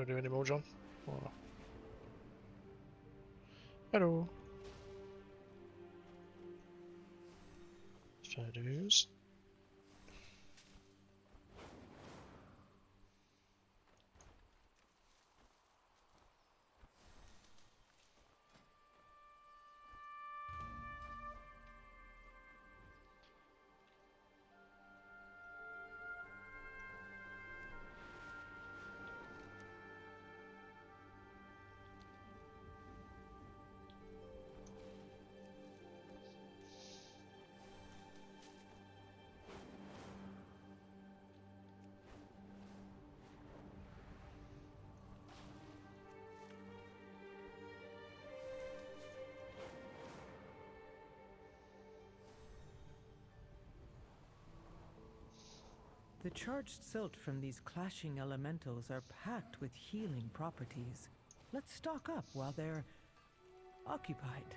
gonna do any more, John? Or... Hello. Shadows. The charged silt from these clashing elementals are packed with healing properties. Let's stock up while they're occupied.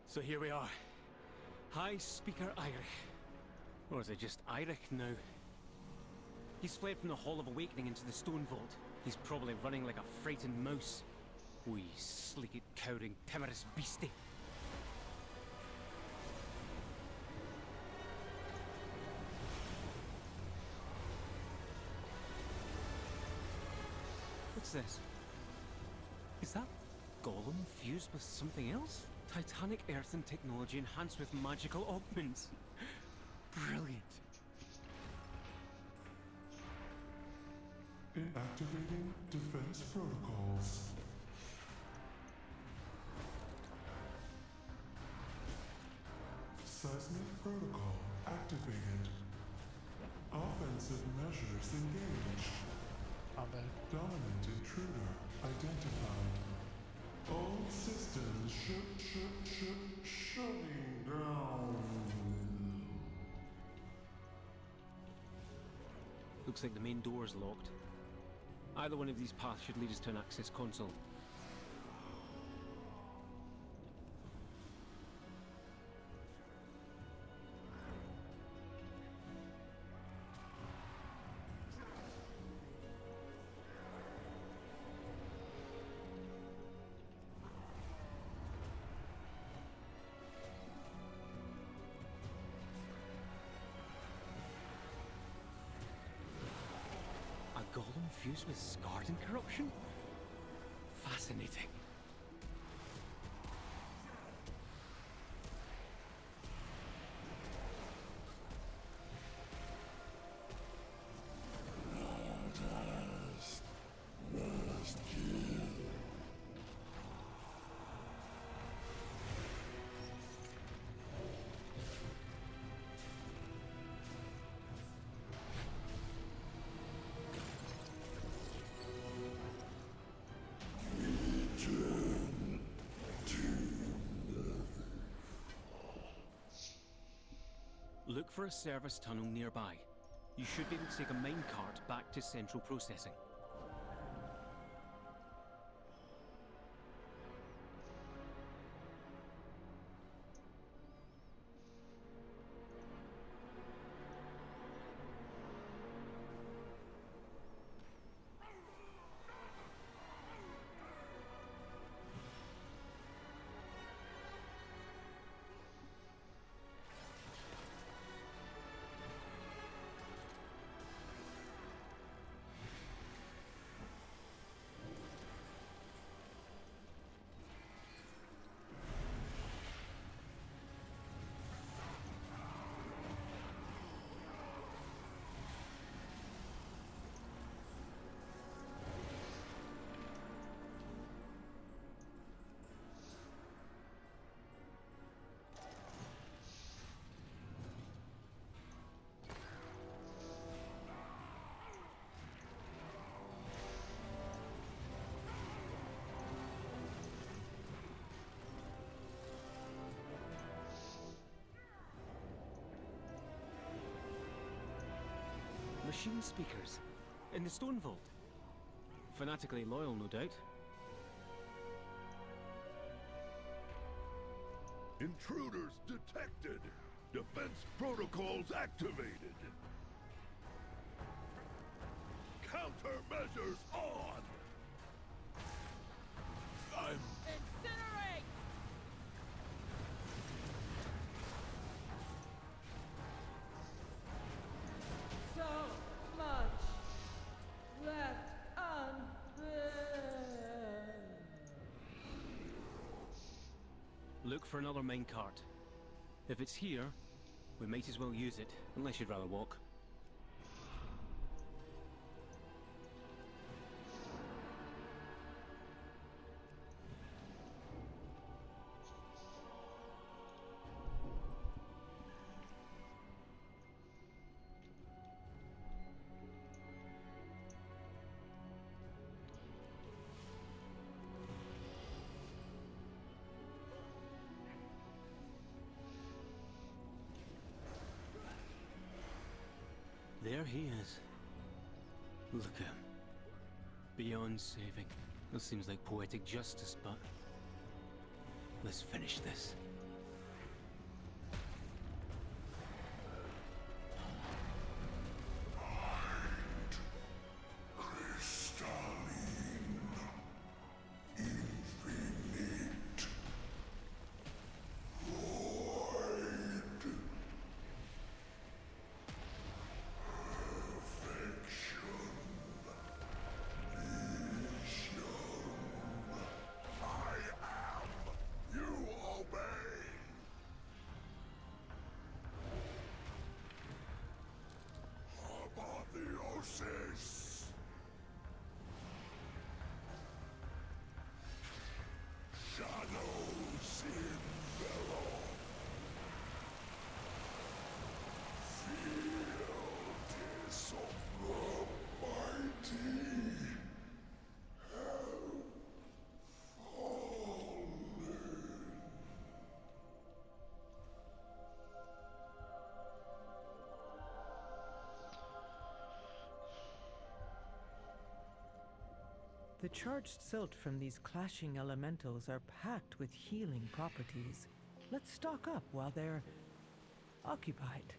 So here we are. High Speaker Eirich. Or is it just Eirich now? He's fled from the Hall of Awakening into the Stone Vault. He's probably running like a frightened mouse. Wee sleeked, cowering, timorous beastie. What's this? Is that Golem fused with something else? Titanic earthen technology enhanced with magical augments. Brilliant. Activating defense protocols. Seismic protocol activated. Offensive measures engaged. Dominant intruder identified. All systems shutting down. Looks like the main door's locked. Either one of these paths should lead us to an access console. A golem fused with scarred and corruption? Fascinating. Look for a service tunnel nearby. You should be able to take a minecart back to central processing. Machine speakers. In the Stone Vault. Fanatically loyal, no doubt. Intruders detected. Defense protocols activated. Countermeasures on. Incinerate! So much left unsaid. Look for another minecart. If it's here, we might as well use it, unless you'd rather walk. There he is. Look at him. Beyond saving. That seems like poetic justice, but... let's finish this. Apotheosis. Shadows envelop. Field of the mighty. The charged silt from these clashing elementals are packed with healing properties. Let's stock up while they're occupied.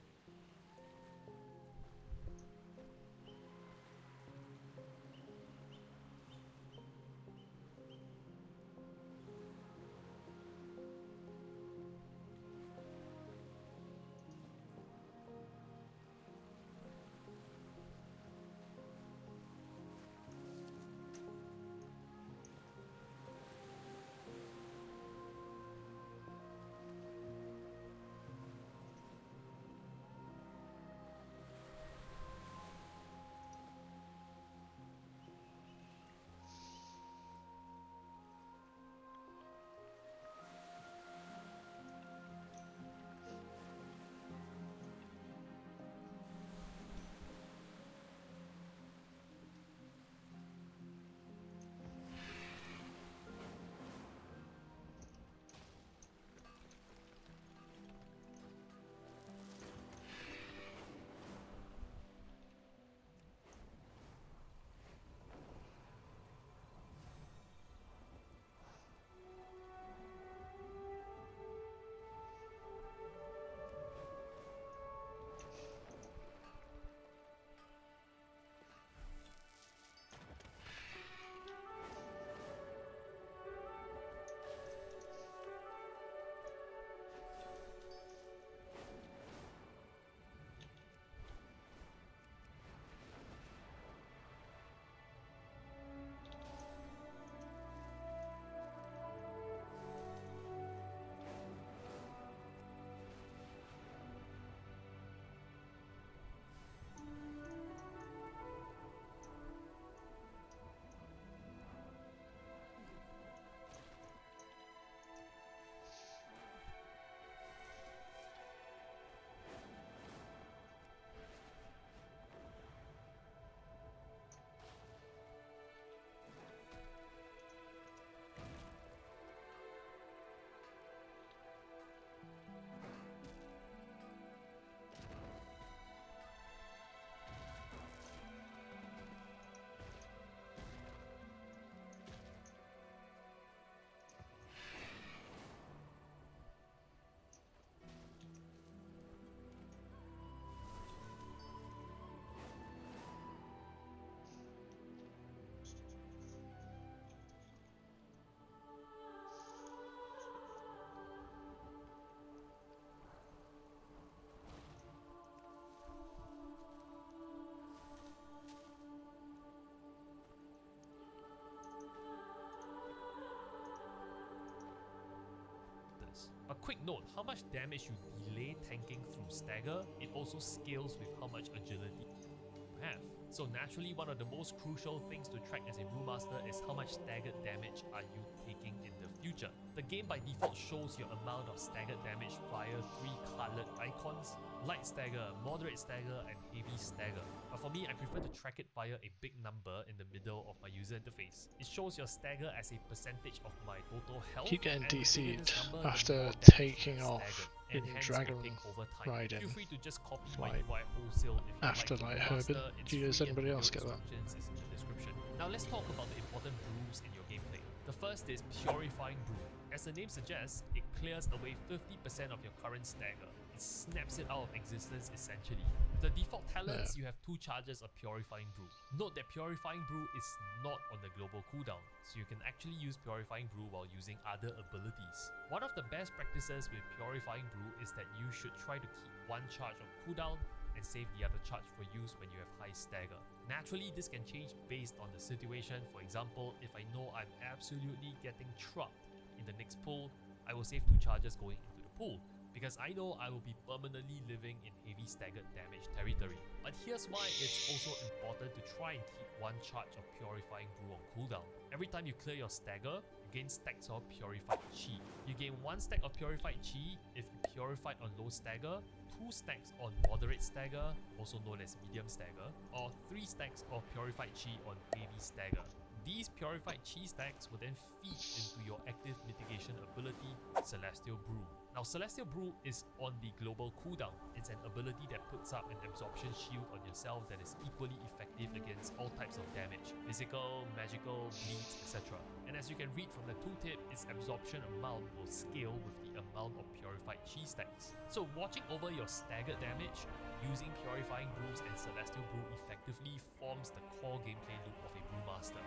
A quick note, how much damage you delay tanking through stagger, it also scales with how much agility you have. So naturally, one of the most crucial things to track as a brewmaster is how much staggered damage are you taking in the future. The game by default shows your amount of staggered damage via 3 colored icons: light stagger, moderate stagger, and heavy stagger. But for me, I prefer to track it via a big number in the middle of my user interface. It shows your stagger as a percentage of my total health. Keep getting and the bigger this DC'd number, the after more damage taking that's off staggered, in and hence Dragon will take over time. riding, Feel free to just copy my like, UI wholesale if you after like. like Brewmaster, Herbin. it's Does free and anybody video else get that? instructions is in the description. Now let's talk about the important brews in your gameplay. The first is Purifying Brew. As the name suggests, it clears away 50% of your current stagger. It snaps it out of existence essentially. With the default talents, you have 2 charges of Purifying Brew. Note that Purifying Brew is not on the global cooldown, so you can actually use Purifying Brew while using other abilities. One of the best practices with Purifying Brew is that you should try to keep 1 charge of cooldown and save the other charge for use when you have high stagger. Naturally, this can change based on the situation. For example, if I know I'm absolutely getting trapped in the next pool, I will save 2 charges going into the pool, because I know I will be permanently living in heavy staggered damage territory. But here's why it's also important to try and keep 1 charge of Purifying Brew on cooldown. Every time you clear your stagger, you gain stacks of Purified Chi. You gain 1 stack of Purified Chi if you purified on low stagger, 2 stacks on moderate stagger, also known as medium stagger, or 3 stacks of Purified Chi on heavy stagger. These Purified Chi stacks will then feed into your active mitigation ability, Celestial Brew. Now, Celestial Brew is on the global cooldown. It's an ability that puts up an absorption shield on yourself that is equally effective against all types of damage: physical, magical, bleeds, etc. And as you can read from the tooltip, its absorption amount will scale with the amount of Purified Chi stacks. So watching over your staggered damage, using Purifying Brews and Celestial Brew effectively forms the core gameplay loop of a Brewmaster.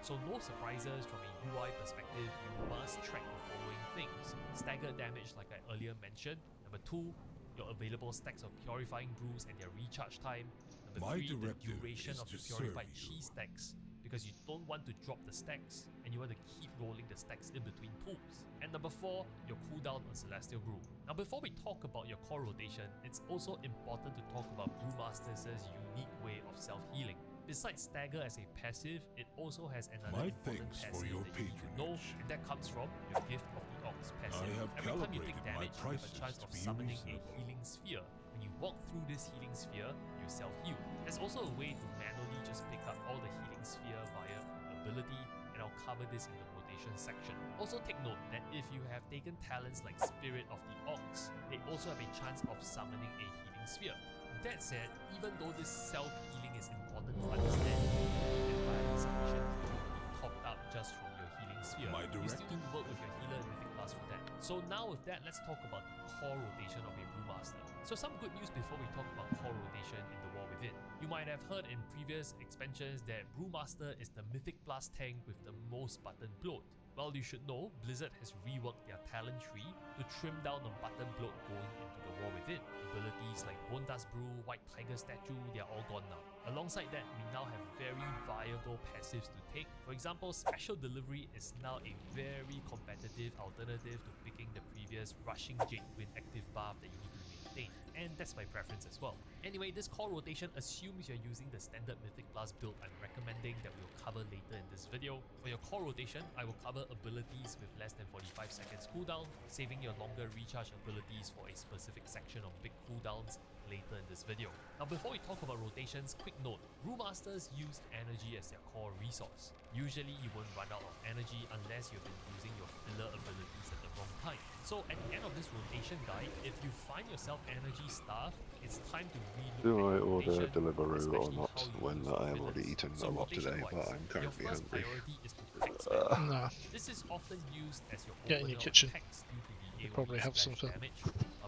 So no surprises from a UI perspective, you must track the following things: staggered damage like I earlier mentioned, number 2, your available stacks of Purifying Brews and their recharge time, number 3, the duration of the Purified Chi stacks, because you don't want to drop the stacks and you want to keep rolling the stacks in between pools, and number 4, your cooldown on Celestial Brew. Now before we talk about your core rotation, it's also important to talk about Brewmaster's unique way of self-healing. Besides stagger as a passive, it also has another important passive that you need to know, and that comes from your Gift of the Ox passive. Every time you take damage, you have a chance of summoning a healing sphere. When you walk through this healing sphere, you self-heal. There's also a way to manually just pick up all the healing sphere via ability, and I'll cover this in the rotation section. Also take note that if you have taken talents like Spirit of the Ox, they also have a chance of summoning a healing sphere. That said, even though this self-healing is important to understand, it entirely sufficient to be topped up just from your healing sphere. You still need to work with your healer and Mythic Plus for that. So now with that, let's talk about the core rotation of a Brewmaster. So some good news before we talk about core rotation in the War Within. You might have heard in previous expansions that Brewmaster is the Mythic Plus tank with the most button bloat. Well, you should know, Blizzard has reworked their talent tree to trim down on button bloat going into the War Within. Abilities like Bone Dust Brew, White Tiger Statue, they are all gone now. Alongside that, we now have very viable passives to take. For example, Special Delivery is now a very competitive alternative to picking the previous Rushing Jade Wind active buff that you need to maintain. And that's my preference as well. Anyway, this core rotation assumes you're using the standard Mythic Plus build I'm recommending that we'll cover later in this video. For your core rotation, I will cover abilities with less than 45 seconds cooldown, saving your longer recharge abilities for a specific section of big cooldowns later in this video. Now before we talk about rotations, quick note, Brewmasters use energy as their core resource. Usually you won't run out of energy unless you've been using your filler abilities at the wrong time. So at the end of this rotation guide, if you find yourself energy starved, it's time to relook Do I at your order rotation, Deliveroo or especially not how you when use I your have already fillers. eaten So a lot today, but rotation-wise, I'm your currently first hungry. priority is to pack spam. Nah, This is often used as your Get in opener your of kitchen. packs due to the You AoE probably have splash something. damage.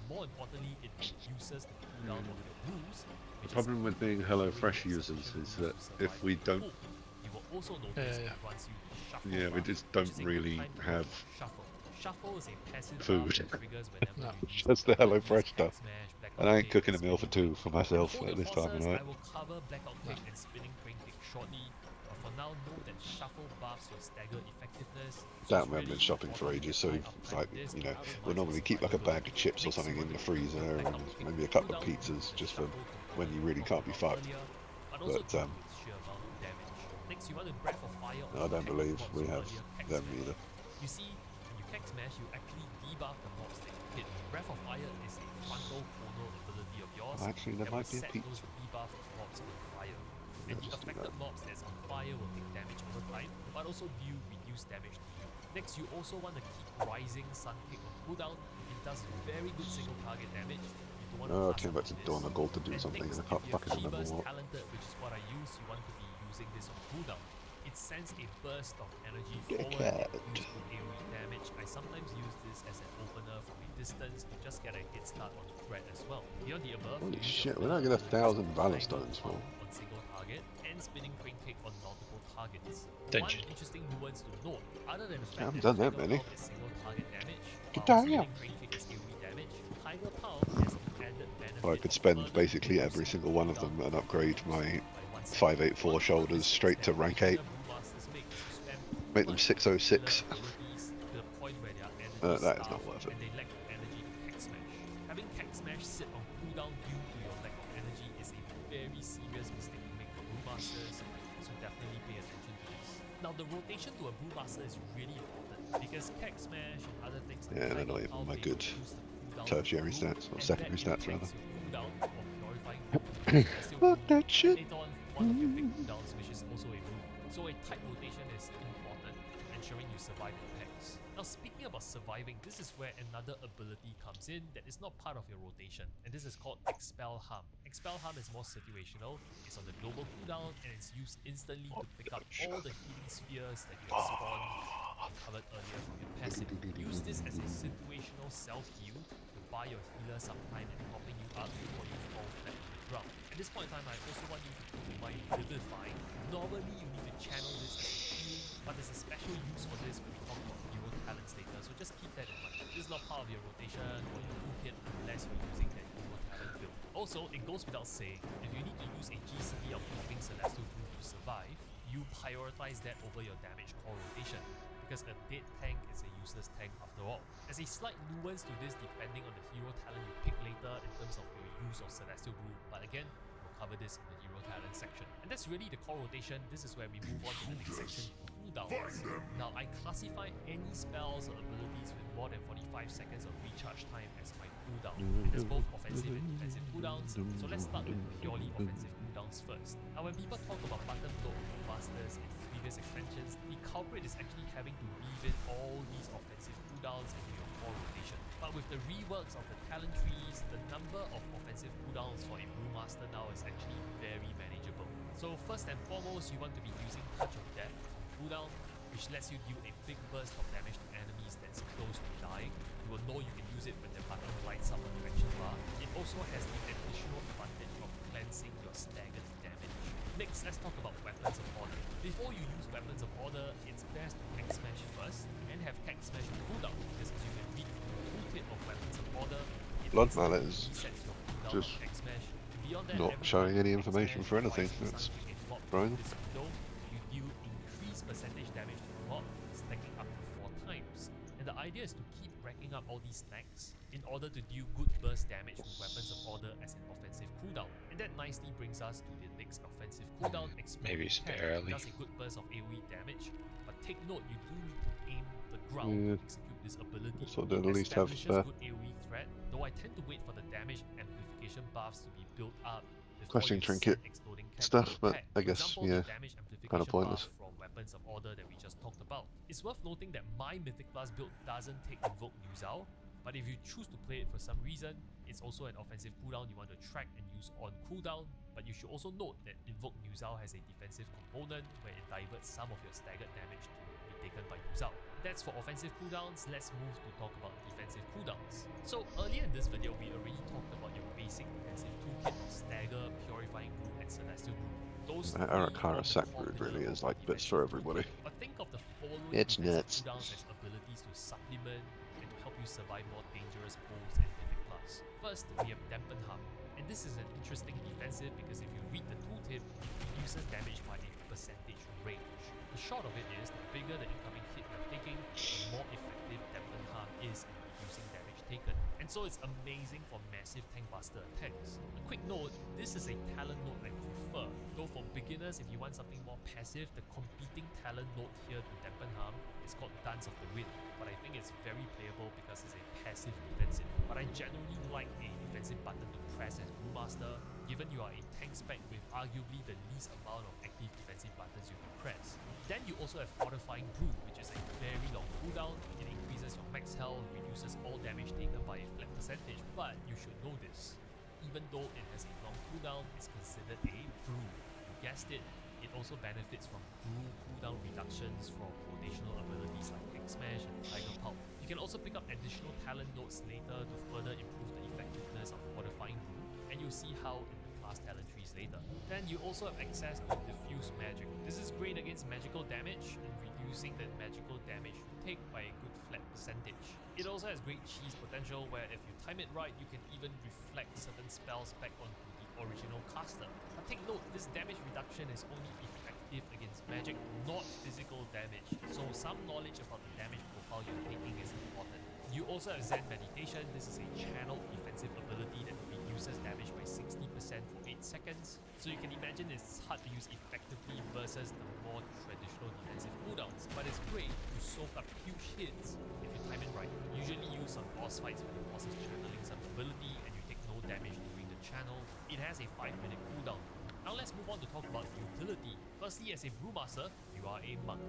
More importantly, it reduces the cooldown of your brews. The problem with being HelloFresh users is that if we don't, you will also notice Yeah. it runs you shuffle yeah, we buff, just which don't is a good really time to have shuffle. Shuffle is a passive Food. buff that triggers whenever No. you use Just the abilities HelloFresh like stuff. Smash, Blackout And I ain't Kick, cooking a and meal for Spinning two Crane for Kick. myself Hold at your this time of horses, night. I will cover Blackout Kick and Spinning Crane Kick shortly. But for now, know that Shuffle buffs your stagger effectiveness. So Damn, it's we haven't been really shopping for important ages, to so tie up it's time like, with this you to know, maximize we'll your normally keep like a bag survivability. of chips or Next, something you in want the to use freezer Blackout and Kick maybe a for couple of cooldown, pizzas the just for Shuffle when component you we really talked can't be about fucked. earlier, but also But due to its sheer amount of damage. Next, you want to Breath of Fire on I the don't tech believe mobs we you have earlier Keg them Smash. either. You see, when you Keg Smash, you actually debuff the mobs that you hit. Breath of Fire is a frontal clonal ability of yours Actually, there that will might be a set pizza. those debuffed mobs on fire. And Let's the just do affected that. mobs that's on fire will take damage over time, but also deal reduced damage to you. Next, you also want to keep Rising Sun Kick on cooldown. It does very good single target damage. You don't want to Oh, I pass came up back to on Dawn this. of Gold to do And something next, and I if can't you have fucking remember Shiva's what. Talented, which is what I use, you want to be using this on cooldown. It sends a burst of energy Get a forward that cat. deals good AoE damage. I sometimes use this as an opener from a distance to just get a head start on the threat as well. Beyond the above, Holy you use shit, your we're not filler getting 1,000 abilities Valor Tiger Stones for. Palm on single target and Spinning Crane Kick on multiple targets. Dungeon. One interesting nuance to note, other than the I fact haven't done that Tiger many. Palm is single target damage, Get while down here. Spinning Crane Kick is AoE damage, Tiger Palm has the added benefit Or I could of spend further basically every reducing single one of cooldown them and of upgrade moves my by 1 second. 584 One common shoulders mistake straight to that rank beginner 8. brewmasters make is to spam too Make them much on 606. filler abilities to the point where they are energy That is starved not worth it. and they lack the energy to Keg Smash. Having Keg Smash sit on cooldown due to your lack of energy is a very serious mistake to make for brewmasters, so definitely pay attention to this. Now the rotation to a brewmaster is really important because Keg Smash and other things like Yeah, they're Tiger not even Palm, my they good reduce the cooldown of tertiary brew, stats, or and secondary that stats rather. impacts your cooldown for purifying brew, Celestial Fuck brew, that and shit. later on one of your big cooldowns, which is also a brew. So a tight rotation is important, ensuring you survive the packs. Now speaking about surviving, this is where another ability comes in that is not part of your rotation, and this is called Expel Harm. Expel Harm is more situational, it's on the global cooldown, and it's used instantly to pick up all the healing spheres that you have spawned covered earlier from your passive. Use this as a situational self-heal to buy your healer some time and popping you up before you fall flat on the ground. At this point in time, I also want you to keep in mind Vivify. Normally you need to channel this as a healing, but there's a special use for this when we talk about hero talents later, so just keep that in mind. This is not part of your rotation or your toolkit unless you're using that hero talent build. Also, it goes without saying, if you need to use a GCD of moving Celestial Brew to survive, you prioritize that over your damage core rotation, because a dead tank is a useless tank after all. There's a slight nuance to this depending on the hero talent you pick later in terms of your use of Celestial Brew, but again, we'll cover this in the hero talent section. And that's really the core rotation. This is where we move on to the next section, cooldowns. Now, I classify any spells or abilities with more than 45 seconds of recharge time as my cooldown. And there's both offensive and defensive cooldowns, so let's start with purely offensive cooldowns first. Now, when people talk about button load masters in previous expansions, the culprit is actually having to weave in all these offensive cooldowns into your core rotation. But with the reworks of the talent trees, the number of offensive cooldowns for a brewmaster now is actually very manageable. So first and foremost, you want to be using Touch of Death on cooldown, which lets you deal a big burst of damage to enemies that's close to dying. You will know you can use it when the button lights up on the action bar. It also has the additional advantage of cleansing your staggered damage. Next, let's talk about Weapons of Order. Before you use Weapons of Order, it's best to Keg Smash first, and have Keg Smash on cooldown, because as you can read from the toolkit of Weapons of Order, it Blood instantly Mallet is resets your cooldown just of Keg Smash. Beyond that, not every showing time any you Keg information Smash for anything. Rising That's Sun Kick a mob fine. through this window, you deal increased percentage damage to the mob, stacking up to 4 times. And the idea is to keep racking up all these stacks in order to deal good burst damage with Weapons of Order as an offensive cooldown. And that nicely brings us to the next offensive cooldown, Maybe Exploding Cat. barely. Does a good burst of AoE damage, but take note, you do need to aim the ground to execute this ability. So they'll It at least have establishes good AoE threat, though I tend to wait for the damage amplification buffs to be built up before Questing you trinket send Exploding Cat stuff, to but attack. I For guess, example, yeah, the damage amplification kinda pointless. buff from Weapons of Order that we just talked about. It's worth noting that my Mythic Plus build doesn't take Invoke Nuzao, but if you choose to play it for some reason, it's also an offensive cooldown you want to track and use on cooldown, but you should also note that Invoke Nuzao has a defensive component where it diverts some of your staggered damage to be taken by Nuzao. That's for offensive cooldowns. Let's move to talk about defensive cooldowns. So earlier in this video, we already talked about your basic defensive toolkit of Stagger, Purifying Brew, and Celestial Brew. Those three Arakara form the Sack core Brood pillar really of is the like bits for defensive everybody. toolkit. But think of the following It's defensive nuts. cooldowns as abilities to supplement and to help you survive more dangerous pulls in Mythic Plus. First, we have Dampen Harm, and this is an interesting defensive because if you read the tooltip, it reduces damage by a percentage range. The short of it is, the bigger the incoming hit you're taking, the more effective Dampen Harm is in reducing damage taken. And so it's amazing for massive tank buster attacks. A quick note, this is a talent node I prefer, though for beginners if you want something more passive, the competing talent node here to Dampen Harm is called Dance of the Wind, but I think it's very playable because it's a passive defensive. But I generally like a defensive button to press as Brewmaster, given you are a tank spec with arguably the least amount of active defensive buttons you can press. Then you also have Fortifying Brew, which is a very long cooldown. It increases your max health, reduces all damage taken by a flat percentage, but you should know this. Even though it has a long cooldown, it's considered a brew. You guessed it, it also benefits from brew cooldown reductions from rotational abilities like Quick Smash and Tiger Pulp. You can also pick up additional talent nodes later to further improve the effectiveness of Fortifying Brew, and you'll see how in the class talent trees later. Then you also have access to Diffuse Magic. This is great against magical damage and reducing the magical damage you take by a good flat percentage. It also has great cheese potential where if you time it right, you can even reflect certain spells back onto the original caster. But take note, this damage reduction is only effective against magic, not physical damage. So some knowledge about the damage profile you're taking is important. You also have Zen Meditation. This is a channeled defensive ability that reduces damage by 60% for 8 seconds. So you can imagine it's hard to use effectively versus the more traditional defensive cooldowns, but it's great to soak up huge hits if you time it right. Usually used on boss fights when the boss is channeling some ability and you take no damage during the channel. It has a 5-minute cooldown. Now let's move on to talk about utility. Firstly, as a Brewmaster, you are a monk.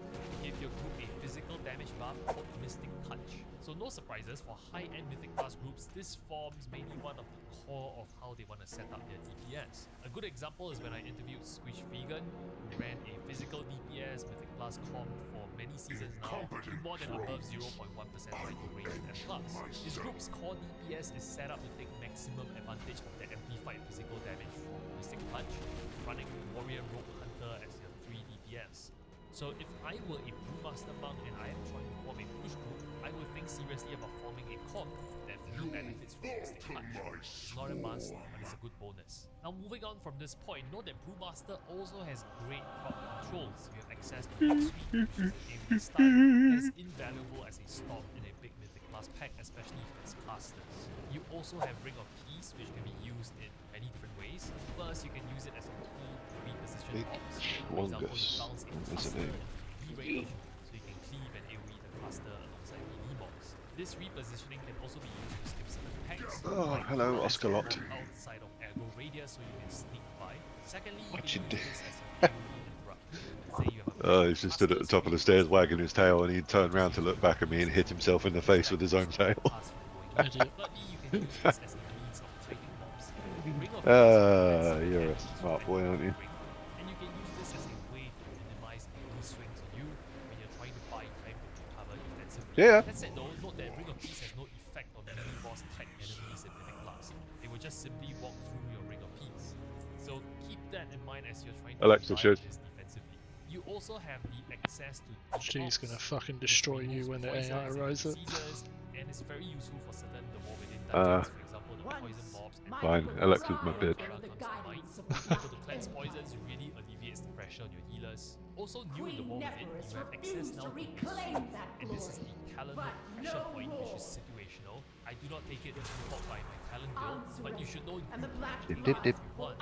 Give your group a physical damage buff called Mystic Touch. So no surprises, for high-end Mythic class groups, this forms maybe one of the core of how they want to set up their DPS. A good example is when I interviewed Squish Vegan, who ran a physical DPS Mythic class comp for many seasons now, with more than above 0.1% cycle range at plus. His group's core DPS is set up to take maximum advantage of the amplified physical damage from Mystic Touch, running Warrior Rogue Hunter as your 3 DPS. So if I were a Brewmaster monk and I am trying to form a push group, I would think seriously about forming a comp that fully benefits from Mystic Touch. It's not a must, but it's a good bonus. Now moving on from this point, note that Brewmaster also has great proc controls. You have access to Hot Sweep, which is a AoE stun, as invaluable as a stock in a big Mythic class pack, especially for its casters. You also have Ring of Peace, which can be used in many different ways. First, you can use it as a tool to reposition mobs. For example, you bounce a cluster and re-range, so you can cleave and AoE the cluster alongside melee mobs. This repositioning can also be used to skip certain packs. Oh, hello, Oscar Lot. Outside of ergo radius, so you can sneak by. Secondly, you What can you use do? this as an AoE interrupt. Say you have a He's just stood at the top of the stairs wagging his tail, and he turned round to look back at me and hit himself in the face with his own tail. Idiot. Thirdly, you can use this as a means of kiting mobs. Ring of Peace You're a provides smart boy, aren't you? and you can use this as a way to minimize enemy swings on you when you're trying to buy time to recover defensively. Yeah. That said though, note that Ring of Peace has no effect on enemy boss type enemies in Mythic class. They will just simply walk through your Ring of Peace. So keep that in mind as you're trying to Alexa apply should. this defensively. You also have the access to She's Detox, gonna fucking which destroy you removes when the poisons AI and arises. diseases, and it's very useful for certain the war within dungeons, for example the poison mobs and Fine, Alexa's my bitch. Terra comes to mind. Being able to cleanse poisons really alleviates the pressure on your healers. Also new in the war within, you have access now to Pursue, and this is the talent node pressure point, which is situational. I do not take it as taught by my talent build, but you should know you can take it if you want.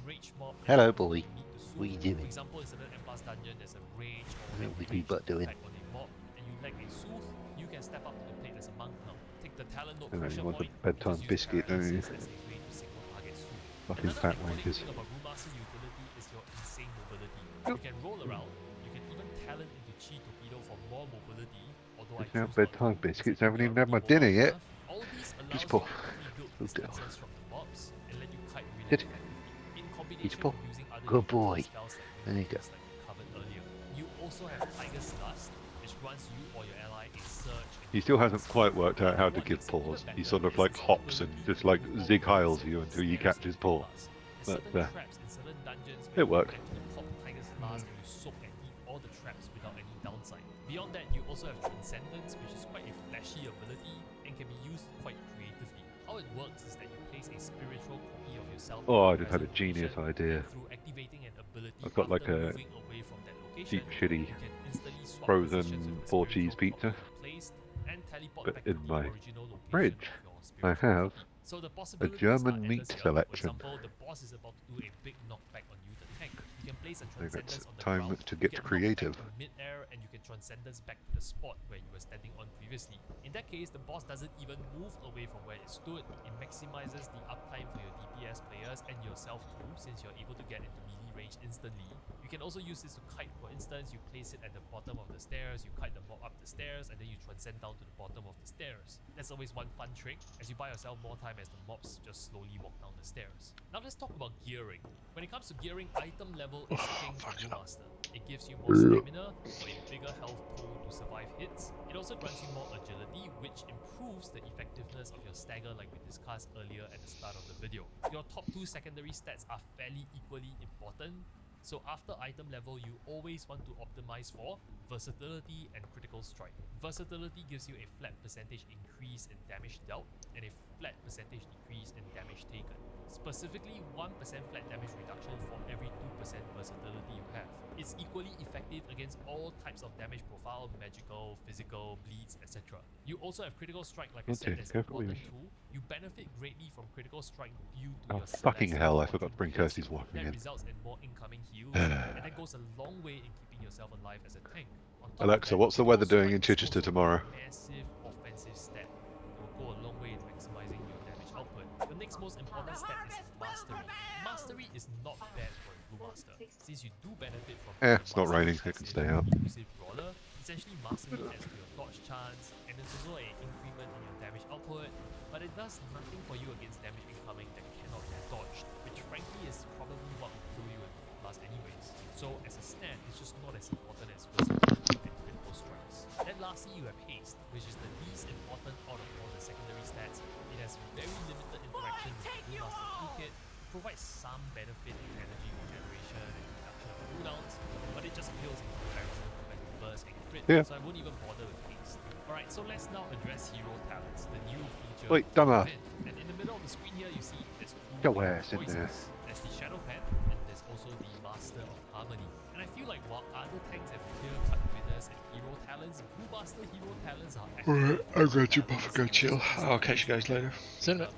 Enraged mob and Hello, you boy. need to What you soothe. doing? For example, in certain M+ dungeon, there's a rage or What we enraged butt doing? effect on a mob, and you lack a soothe, you can step up to the plate as a monk now. Take the talent node And then pressure you want the point, bedtime just use biscuit, don't you? paralysis as a way to signal target soothe. Fucking Another fat important wankers. thing about Brewmaster utility is your insane mobility. You can roll around, you can even talent into Chi Torpedo for more mobility, although I It's now choose not bedtime to, because biscuits, I haven't think even you are had my really dinner mobile yet. enough. All these He's allows poor. you to quickly build Oh dear. distances from the mobs and let you kite really Good. effectively. In He's combination poor. with using other Good utility boy. spells like There you go. Windbreakers like we covered earlier. You also have Tiger's Dust, which grants you or your ally a surge. in He still defense. hasn't quite worked out how to What give makes it even paws. He better sort of is like its hops and ability just to like pop zig heils Tiger's you until you Dust catch his paw. There's But, certain traps in certain dungeons it where you worked. can actually pop Tiger's Dust and you soak and eat all the traps without any downside. Beyond that, you also have Transcendence, which is quite a flashy ability and can be used quite creatively. How it works is that you place a spiritual copy of yourself Oh, I in just had a present genius location, idea. and through activating an ability I've got like after a moving away from that location, deep shitty you can instantly swap frozen positions with the 4 spiritual cheese pizza. copy you placed and teleport But back in to the my original location fridge, of your I spiritual have copy. So the a possibilities German are meat endless here. For selection. example, the boss is about to do a big knockback on you, the tank. You can place a I think Transcendence it's on the time ground, to you get knocked creative. back in mid-air, and you can Transcendence back to the spot where you were standing on previously. In that case, the boss doesn't even move away from where it stood. It maximizes the uptime for your DPS players and yourself too, since you're able to get into melee range instantly. You can also use this to kite. For instance, you place it at the bottom of the stairs, you kite the mob up the stairs, and then you transcend down to the bottom of the stairs. That's always one fun trick, as you buy yourself more time as the mobs just slowly walk down the stairs. Now let's talk about gearing. When it comes to gearing, item level is king for Brewmaster. It gives you more stamina for a bigger health pool to survive hits. It also grants you more agility, which improves the effectiveness of your stagger like we discussed earlier at the start of the video. Your top 2 secondary stats are fairly equally important. So after item level, you always want to optimize for versatility and critical strike. Versatility gives you a flat percentage increase in damage dealt and a flat percentage decrease in damage taken. Specifically, 1% flat damage reduction for every 2% versatility you have. It's equally effective against all types of damage profile, magical, physical, bleeds, etc. You also have critical strike, like I said, Okay, as an careful important with- tool. You benefit greatly from critical strike due to Oh, your fucking Celeste hell, I Fortune forgot to bring pills. Kirsty's walking That in. results in more incoming heals, and that goes a long way in keeping yourself alive as a tank. On top of Alexa, that, what's the critical weather doing in strike is Chichester also a tomorrow? Massive offensive stat. It will go a long way in maximizing your damage output. The next most important stat is Mastery. Mastery is not bad for a Brewmaster, since you do benefit from It's not Mastery raining, it can passive stay out. Inclusive Brawler. Essentially, Mastery adds to your dodge chance, and there's also an increment in your damage output, but it does nothing for you against damage incoming that cannot be dodged, which frankly is probably what will kill you in Blast anyways. So as a stat, it's just not as important as versatility and critical strikes. Then lastly, you have Haste, which is the least important out of all the secondary stats. It has very limited interaction with the Brewmaster toolkit. It provides some benefit in energy regeneration and reduction of cooldowns, but it just pales in comparison compared to Burst and Crit, Yeah. so I won't even bother with Haste. Alright, so let's now address Hero Talents, the new feature. Wait, from dumbass. Vin. And in the middle of the screen here, you see there's 2 Go different ass in there. choices. There's the Shadow Pen, and there's also the Master of Harmony. And I feel like while other tanks have clear-cut winners and hero talents, Brewmaster hero talents are Alright, actually I'll go to Buff, go chill. I'll catch you guys later. See you in a bit.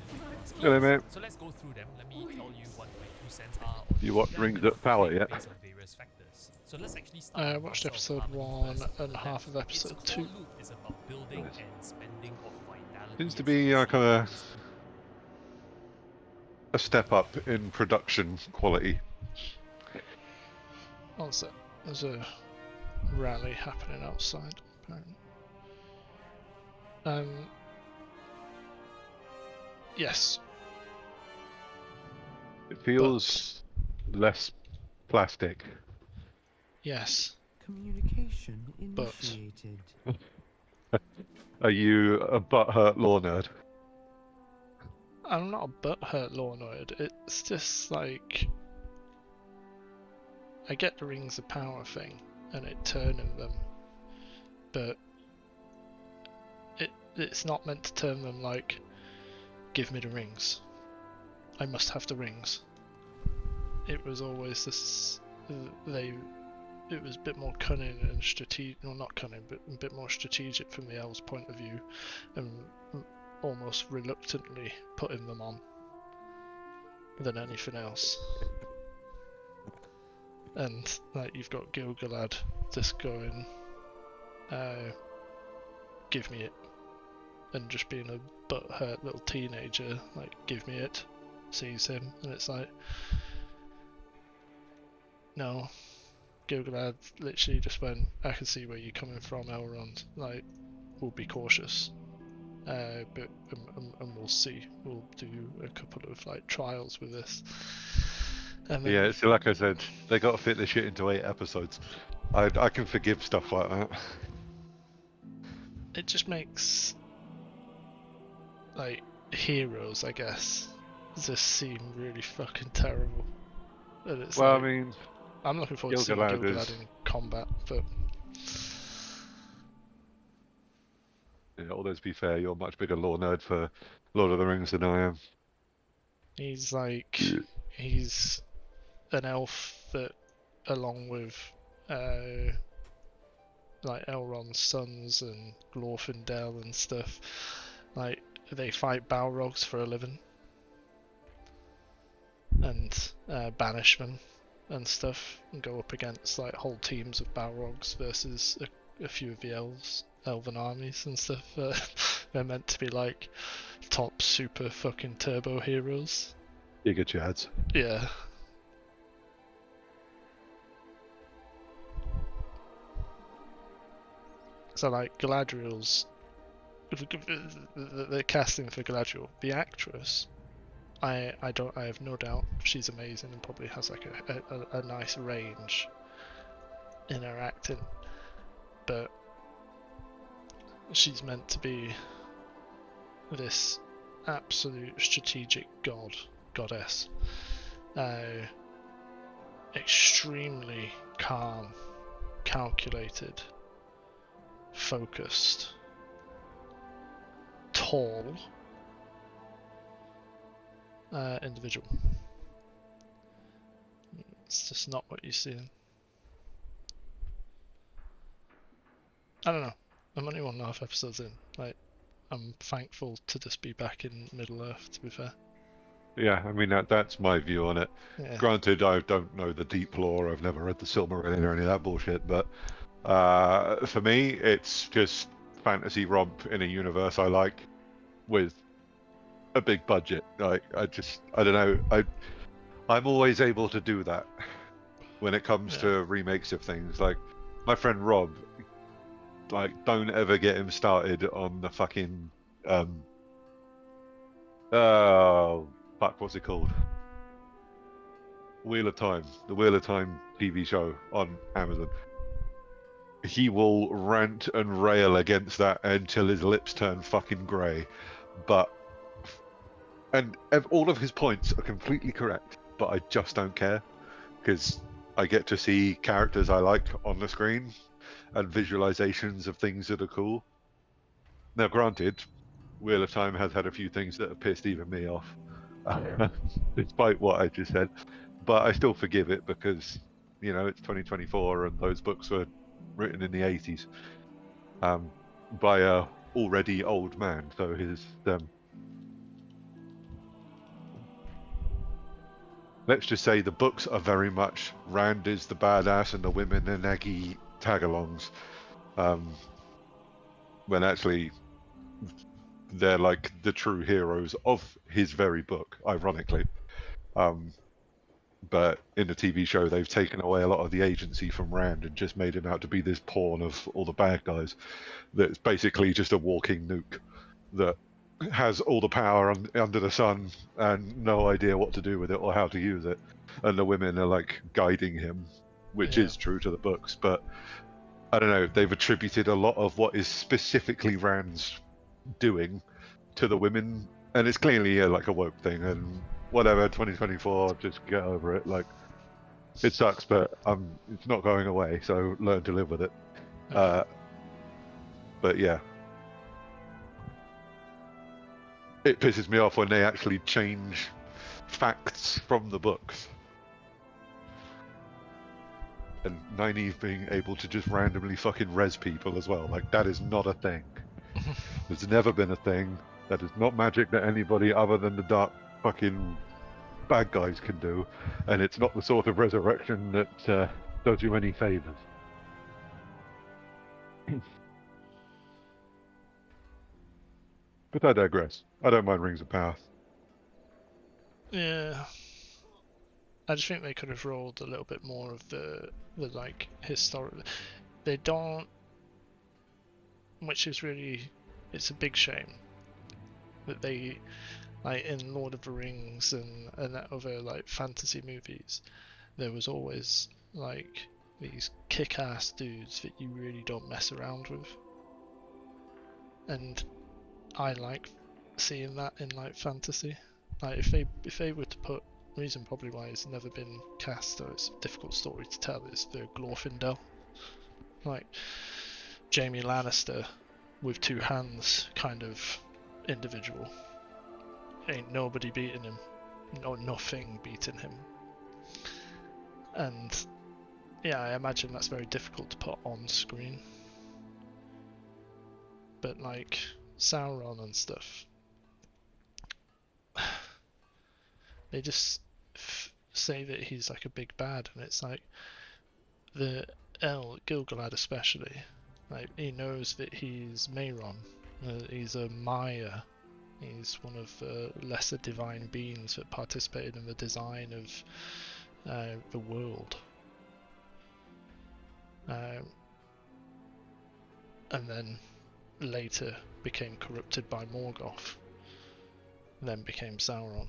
Hello, mate. So let's go through them. Let me tell you what my 2 cents are on You each watched of them Rings and of Power rate yet? based on various factors. So let's actually start I with watched Master of episode Harmony 1 first. and half of Its episode core 2. loop is about building Nice. and spending of vitality. Seems to and be saving kind of this a step up in production quality. Also, there's a rally happening outside, apparently. Yes, It feels less plastic. yes. Communication But- initiated. Are you a butthurt law nerd? I'm not a butthurt law nerd. It's just like I get the Rings of Power thing and it turning them, but it's not meant to turn them like, give me the rings. I must have the rings. It was always this. It was a bit more cunning and strategic. Well, not cunning, but a bit more strategic from the Elves' point of view, and almost reluctantly putting them on than anything else. And like you've got Gil-galad just going, give me it, and just being a butthurt little teenager, like give me it, sees him, and it's like, no. Gil-galad literally just went, I can see where you're coming from, Elrond, like, we'll be cautious. But we'll see. We'll do a couple of like trials with this. And then, Yeah, it's like I said, they got to fit this shit into 8 episodes. I can forgive stuff like that. it just makes like heroes, I guess, just seem really fucking terrible. And it's Well, like, I mean, I'm looking forward to seeing Gil-galad Gil-galad is- in combat, but Yeah, although to be fair, you're a much bigger lore nerd for Lord of the Rings than I am. He's he's an elf that, along with like Elrond's sons and Glorfindel and stuff, like they fight Balrogs for a living, and banishmen and stuff, and go up against like whole teams of Balrogs versus a few of the elven armies and stuff. They're meant to be like top super fucking turbo heroes. Giga Chads. Yeah. So like Galadriel's, the casting for Galadriel, the actress, I have no doubt she's amazing and probably has like a nice range in her acting, but she's meant to be this absolute strategic goddess, extremely calm, calculated, focused, tall individual. It's just not what you see. I don't know. I'm only 1.5 episodes in. Like, I'm thankful to just be back in Middle Earth, to be fair. Yeah, I mean that's my view on it. Yeah. Granted, I don't know the deep lore. I've never read the Silmarillion or any of that bullshit. But for me, it's just fantasy romp in a universe I like, with a big budget. Like I don't know. I'm always able to do that when it comes to remakes of things. Like my friend Rob, like don't ever get him started on the fucking oh fuck, what's it called? Wheel of Time, the Wheel of Time TV show on Amazon. He will rant and rail against that until his lips turn fucking grey. And all of his points are completely correct, but I just don't care, because I get to see characters I like on the screen and visualizations of things that are cool. Now, granted, Wheel of Time has had a few things that have pissed even me off, despite what I just said, but I still forgive it because, you know, it's 2024 and those books were written in the 80s by a already old man, so his let's just say the books are very much Rand is the badass and the women are naggy tagalongs, when actually they're like the true heroes of his very book, ironically. But in the TV show, they've taken away a lot of the agency from Rand and just made him out to be this pawn of all the bad guys. That's basically just a walking nuke that has all the power under the sun and no idea what to do with it or how to use it. And the women are like guiding him, which is true to the books. But I don't know, they've attributed a lot of what is specifically Rand's doing to the women, and it's clearly like a woke thing. And whatever, 2024, just get over it. Like, it sucks, but it's not going away, so learn to live with it. But yeah, it pisses me off when they actually change facts from the books. And Nynaeve being able to just randomly fucking res people as well. Like, that is not a thing. There's never been a thing. That is not magic that anybody other than the dark fucking bad guys can do. And it's not the sort of resurrection that does you any favors. But I digress. I don't mind Rings of Power. Yeah. I just think they could have rolled a little bit more of the like historic. They don't, which is really, it's a big shame that they, like in Lord of the Rings and other like fantasy movies, there was always like these kick-ass dudes that you really don't mess around with, and I like seeing that in like fantasy. Like if they were to put, the reason probably why it's never been cast, or it's a difficult story to tell, is the Glorfindel. Like Jaime Lannister with two hands kind of individual. Ain't nobody beating him. No, nothing beating him. And yeah, I imagine that's very difficult to put on screen. But like Sauron and stuff, they just say that he's like a big bad, and it's like the Gilgalad especially, like he knows that he's Mehron, he's a Maya, he's one of the lesser divine beings that participated in the design of the world, and then later became corrupted by Morgoth, then became Sauron.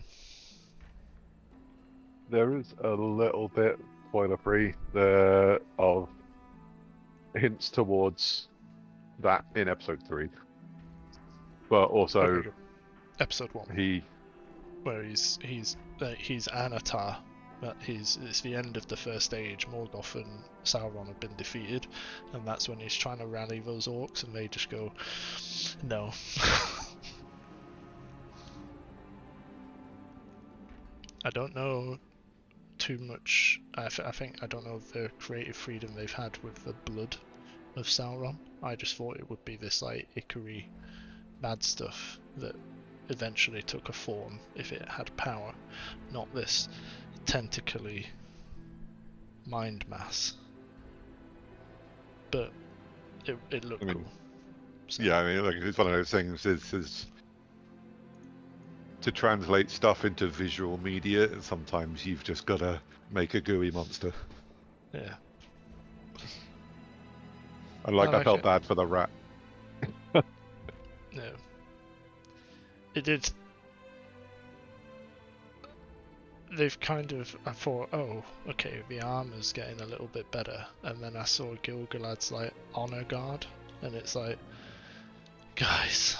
There is a little bit spoiler-free of hints towards that in episode 3, but also Okay. Episode 1, he where he's Anatar, but it's the end of the first age. Morgoth and Sauron have been defeated, and that's when he's trying to rally those orcs, and they just go, no. I don't know too much. I think I don't know the creative freedom they've had with the blood of Sauron. I just thought it would be this like Ikarí bad stuff that eventually took a form if it had power, not this tentacly mind mass. But it looked cool. So. Yeah, I mean, like, it's one of those things. Is to translate stuff into visual media, and sometimes you've just got to make a gooey monster. Yeah. And I felt bad for the rat. No. It did. They've kind of. I thought, oh, okay, the armor's getting a little bit better, and then I saw Gilgalad's like honor guard, and it's like, guys.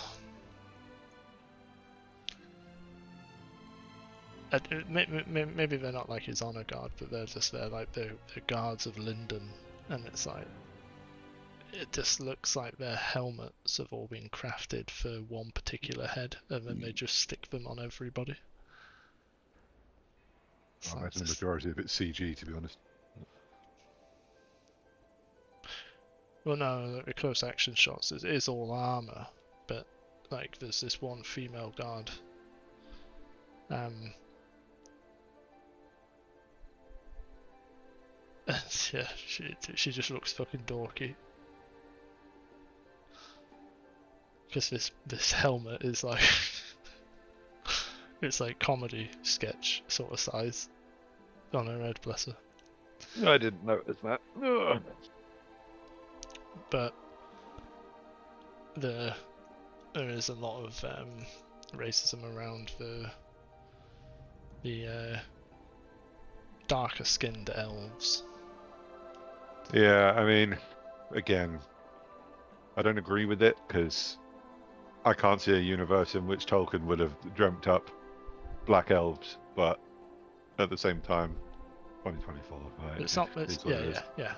Maybe they're not like his honor guard, but they're just there like the guards of Lindon, and it's like it just looks like their helmets have all been crafted for one particular head, and then they just stick them on everybody. I imagine the majority of it's CG, to be honest. Well, no, the close action shots it is all armor, but like there's this one female guard. Yeah, she just looks fucking dorky. Because this helmet is like it's like comedy sketch sort of size on her head, bless her. I didn't notice that. Ugh. But there is a lot of racism around the darker skinned elves. Yeah, I mean, again, I don't agree with it because I can't see a universe in which Tolkien would have dreamt up black elves, but at the same time, 2024. Right? It's not. Yeah.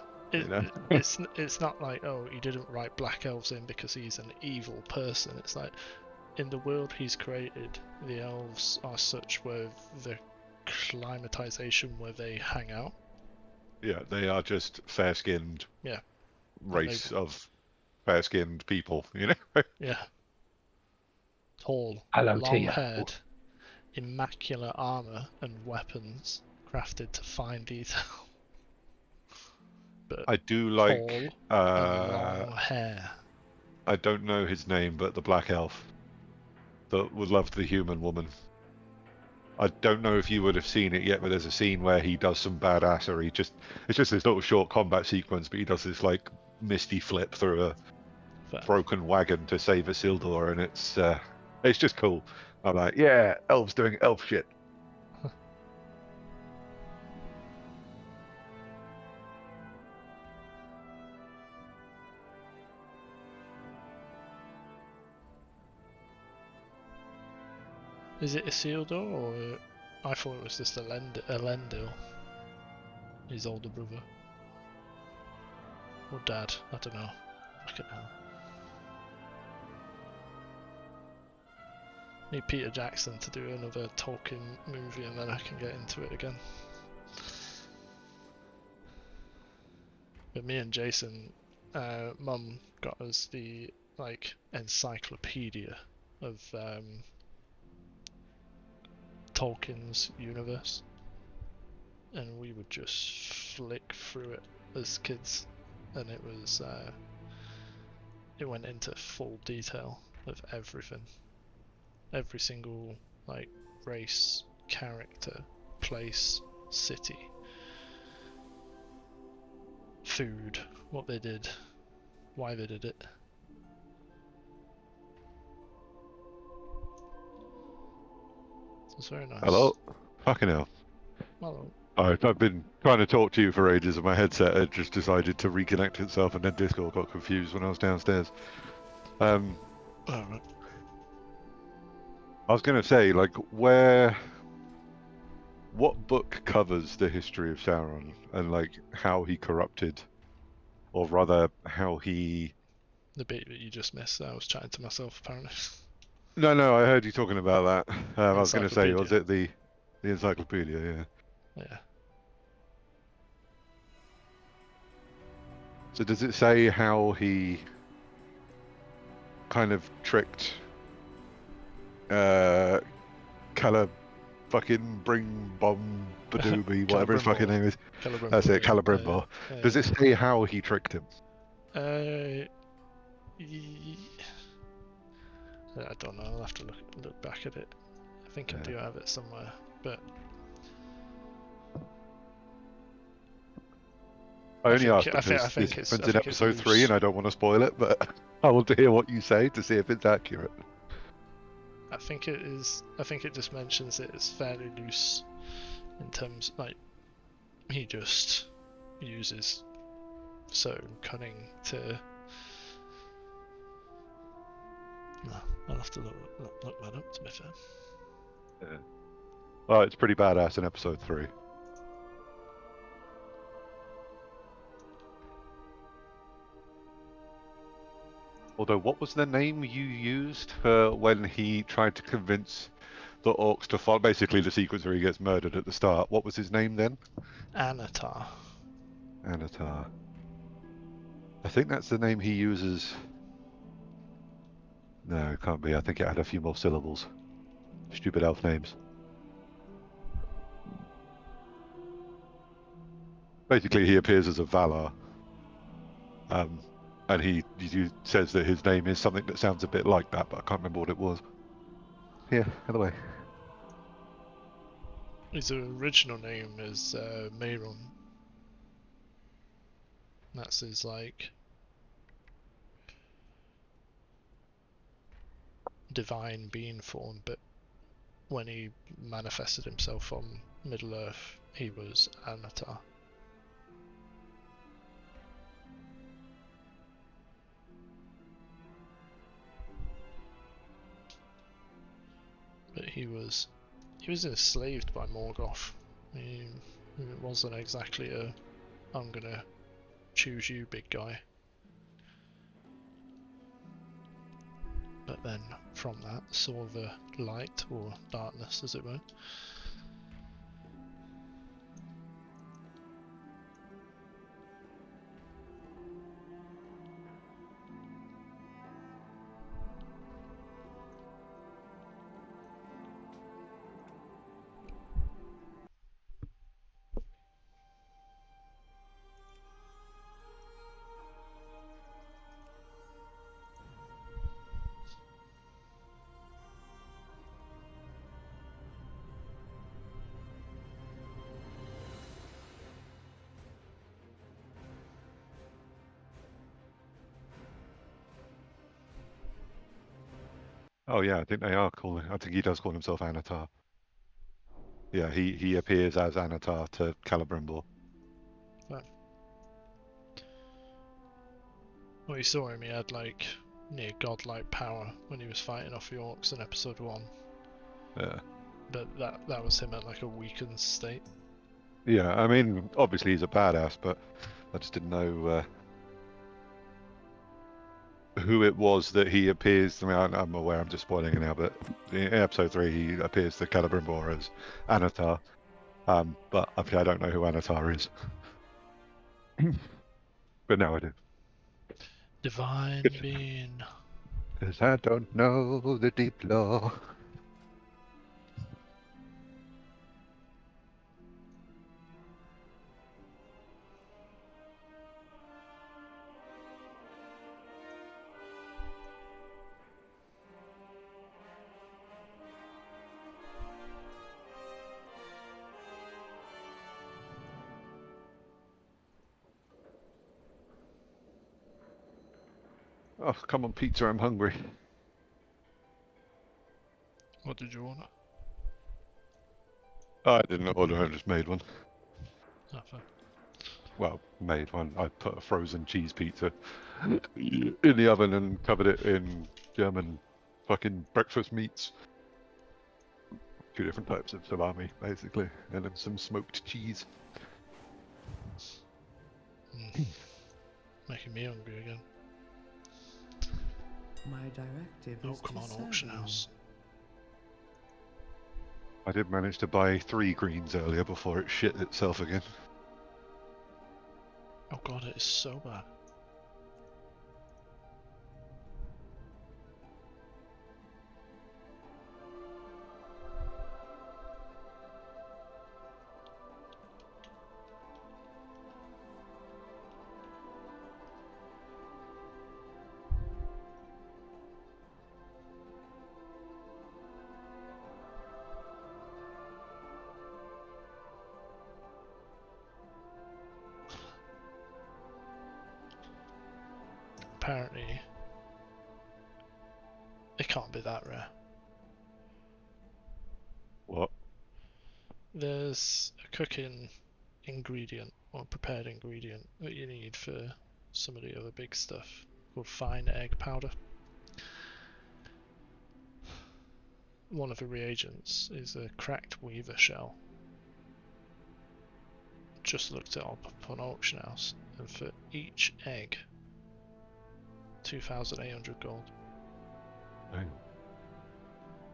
It's not like, oh, he didn't write black elves in because he's an evil person. It's like in the world he's created, the elves are such where the climatization where they hang out. Yeah, they are just fair-skinned. Yeah. Race of fair-skinned people, you know. Yeah. Tall, Hello to you. long-haired, immaculate armor and weapons crafted to fine detail. But I do like tall and long hair. I don't know his name, but the black elf that loved the human woman. I don't know if you would have seen it yet, but there's a scene where he does some badassery. It's just this little short combat sequence, but he does this like misty flip through a broken wagon to save Isildur, and it's just cool. I'm like, yeah, elves doing elf shit. Is it Isildur or I thought it was just Elendil, his older brother, or dad? I don't know. Fucking hell. Need Peter Jackson to do another Tolkien movie, and then I can get into it again. But me and Jason, Mum got us the like encyclopedia of Tolkien's universe, and we would just flick through it as kids, and it was it went into full detail of everything, every single like race, character, place, city, food, what they did, why they did it. It's very nice. Hello? Fucking hell. Hello. I've been trying to talk to you for ages, and my headset had just decided to reconnect itself, and then Discord got confused when I was downstairs. Alright. I was going to say, like, what book covers the history of Sauron, and, like, how he corrupted, or rather, how he... The bit that you just missed, I was chatting to myself apparently. No, I heard you talking about that. I was going to say, was Encyclopedia. it the encyclopedia, yeah. Yeah. So does it say how he kind of tricked Cala fucking bring bomb Badooby, whatever his fucking name is. Celebrimbor. That's it, Celebrimbor. Does it say how he tricked him? I don't know. I'll have to look back at it. I think I do have it somewhere, but I only asked I because think this it's happens in episode 3 and I don't want to spoil it, but I want to hear what you say to see if it's accurate. I think it is. I think it just mentions it as fairly loose in terms, like, he just uses certain cunning to. No, I'll have to look that up, to be fair. Yeah. Well, it's pretty badass in episode 3. Although, what was the name you used for when he tried to convince the orcs to follow? Basically, the sequence where he gets murdered at the start. What was his name then? Anatar. Anatar. I think that's the name he uses. No, it can't be. I think it had a few more syllables. Stupid elf names. Basically, he appears as a Valar. And he says that his name is something that sounds a bit like that, but I can't remember what it was. Here, other way. His original name is Mehron. That's his, like, divine being form, but when he manifested himself on Middle-earth, he was Anatar. But he was enslaved by Morgoth. It wasn't exactly a I'm gonna choose you, big guy. But then from that saw the light, or darkness as it were. Oh yeah, I think they are calling. I think he does call himself Anatar. Yeah, he appears as Anatar to Celebrimbor. But well, you saw him. He had like near godlike power when he was fighting off the orcs in episode 1. Yeah. But that was him at like a weakened state. Yeah, I mean, obviously he's a badass, but I just didn't know who it was that he appears. I mean, I'm aware I'm just spoiling it now, but in episode 3 he appears to Celebrimbor as Anatar. But obviously I don't know who Anatar is. But now I do. Divine being. Because I don't know the deep lore. Oh, come on, pizza, I'm hungry. What did you order? Oh, I didn't order, I just made one. Oh, fine. Well, made one. I put a frozen cheese pizza in the oven and covered it in German fucking breakfast meats. 2 different types of salami, basically, and then some smoked cheese. Making me hungry again. My directive Oh, is come to on, serve auction you. house. I did manage to buy 3 greens earlier before it shit itself again. Oh god, it is so bad. Apparently, it can't be that rare. What? There's a cooking ingredient or prepared ingredient that you need for some of the other big stuff called fine egg powder. One of the reagents is a cracked weaver shell. Just looked it up on Auction House, and for each egg, 2,800 gold. Dang.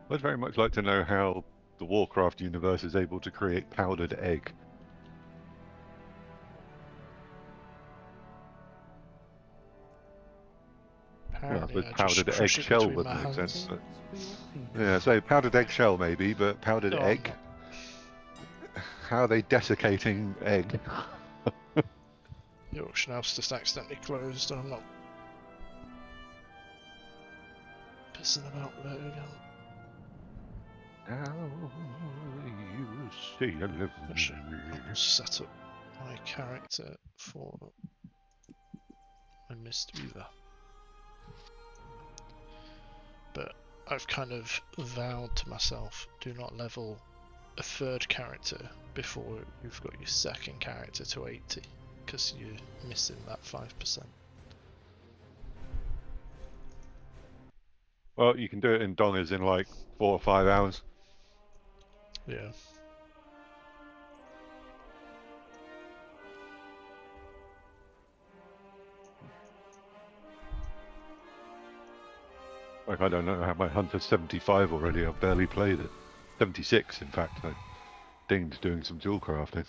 I'd very much like to know how the Warcraft universe is able to create powdered egg. Apparently, Well, I the just powdered crush egg it shell between would my make hands. sense. But... For your payment. Yeah, so powdered egg shell maybe, but powdered Oh, egg? How are they desiccating egg? The auction house just accidentally closed, and I'm not pissing about with it again. How you say you love Actually, me. I'll set up my character for my Mist Weaver. But I've kind of vowed to myself, do not level a 3rd character before you've got your 2nd character to 80, because you're missing that 5%. Well, you can do it in dongers in like 4 or 5 hours. Yeah. Like, I don't know how my Hunter's 75 already, I've barely played it. 76, in fact. I dinged doing some dual crafting.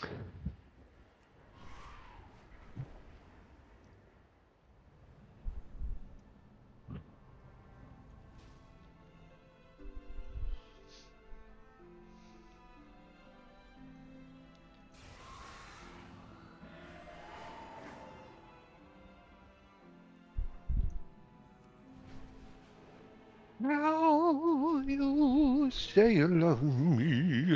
Now you say you love me.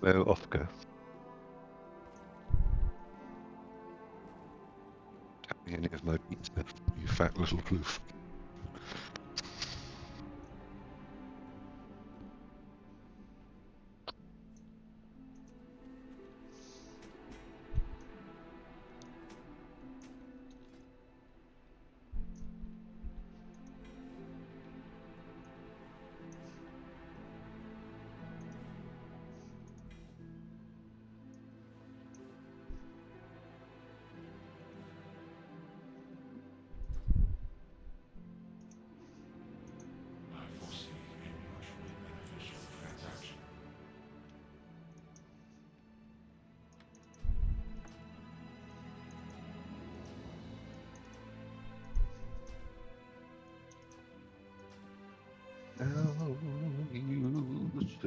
Well, Oscar. Tell me any of my pizza, you fat little kloof.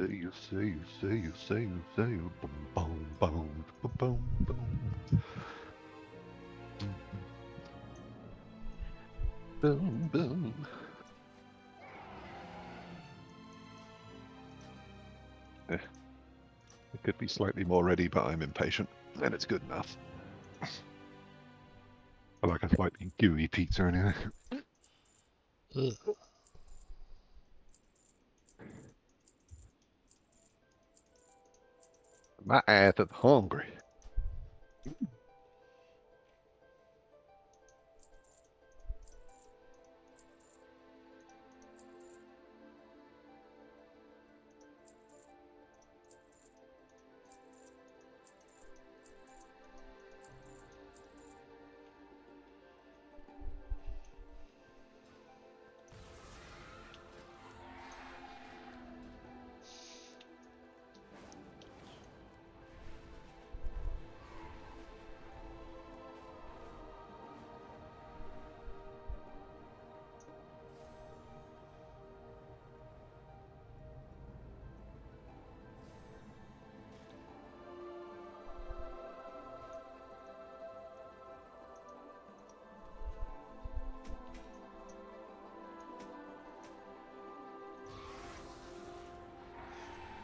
see you, see you, see you, see you, see you, boom, boom, boom, boom, boom, boom, boom. Eh, it could be slightly more ready, but I'm impatient, and it's good enough. I like a slightly gooey pizza anyway. Ugh. My ass is hungry.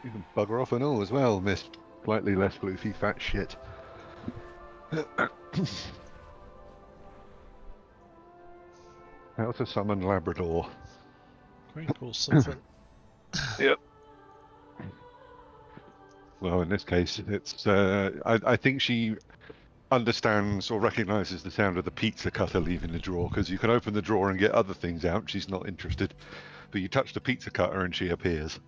You can bugger off and all as well, miss slightly less floofy fat shit. How to summon Labrador. Great or something. Yep. Well, in this case, it's. I think she understands or recognizes the sound of the pizza cutter leaving the drawer, because you can open the drawer and get other things out. She's not interested. But you touch the pizza cutter and she appears.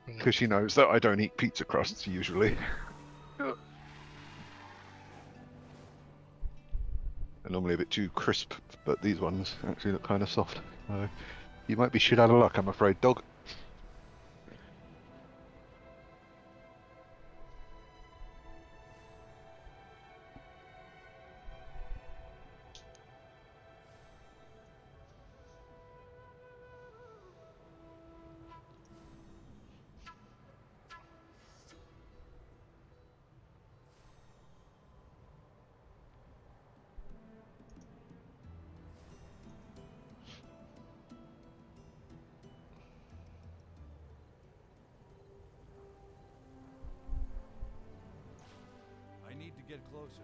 Because she knows that I don't eat pizza crusts usually. They're normally a bit too crisp, but these ones actually look kind of soft. So you might be shit out of luck, I'm afraid, dog. I need to get closer.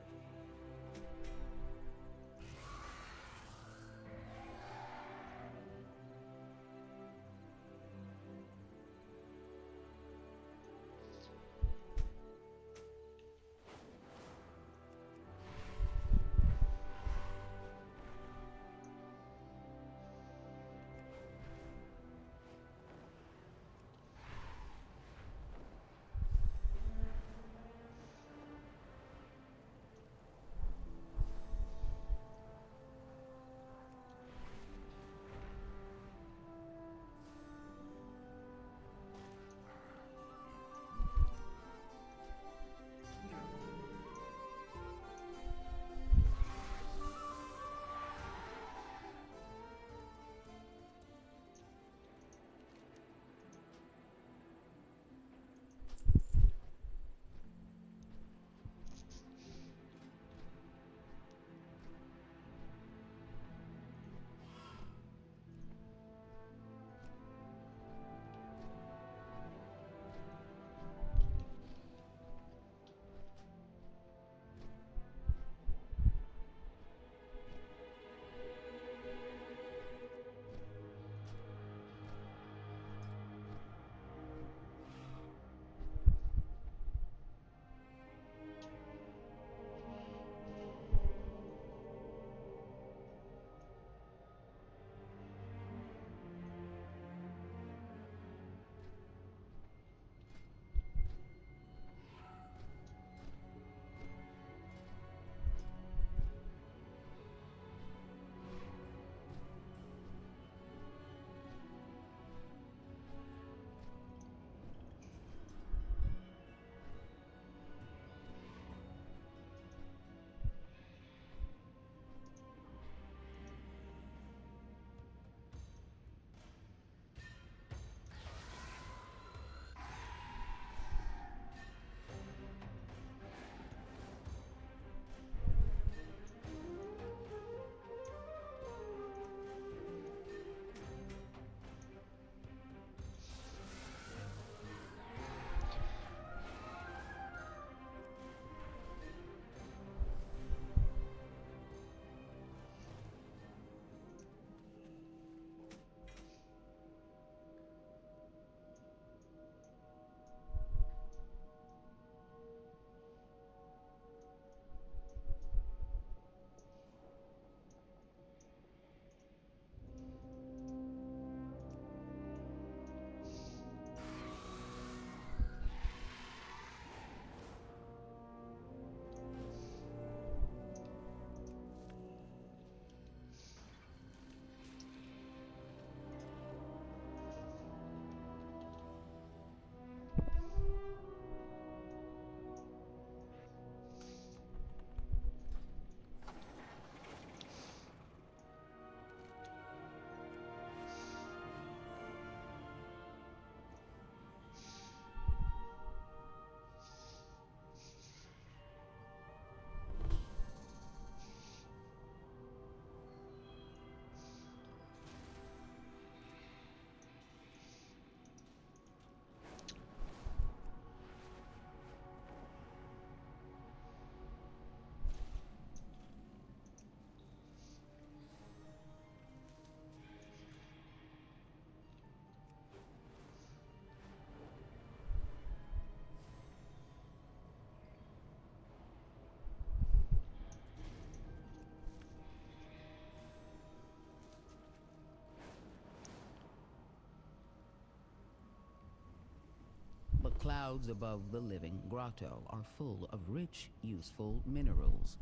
clouds above the living grotto are full of rich, useful minerals.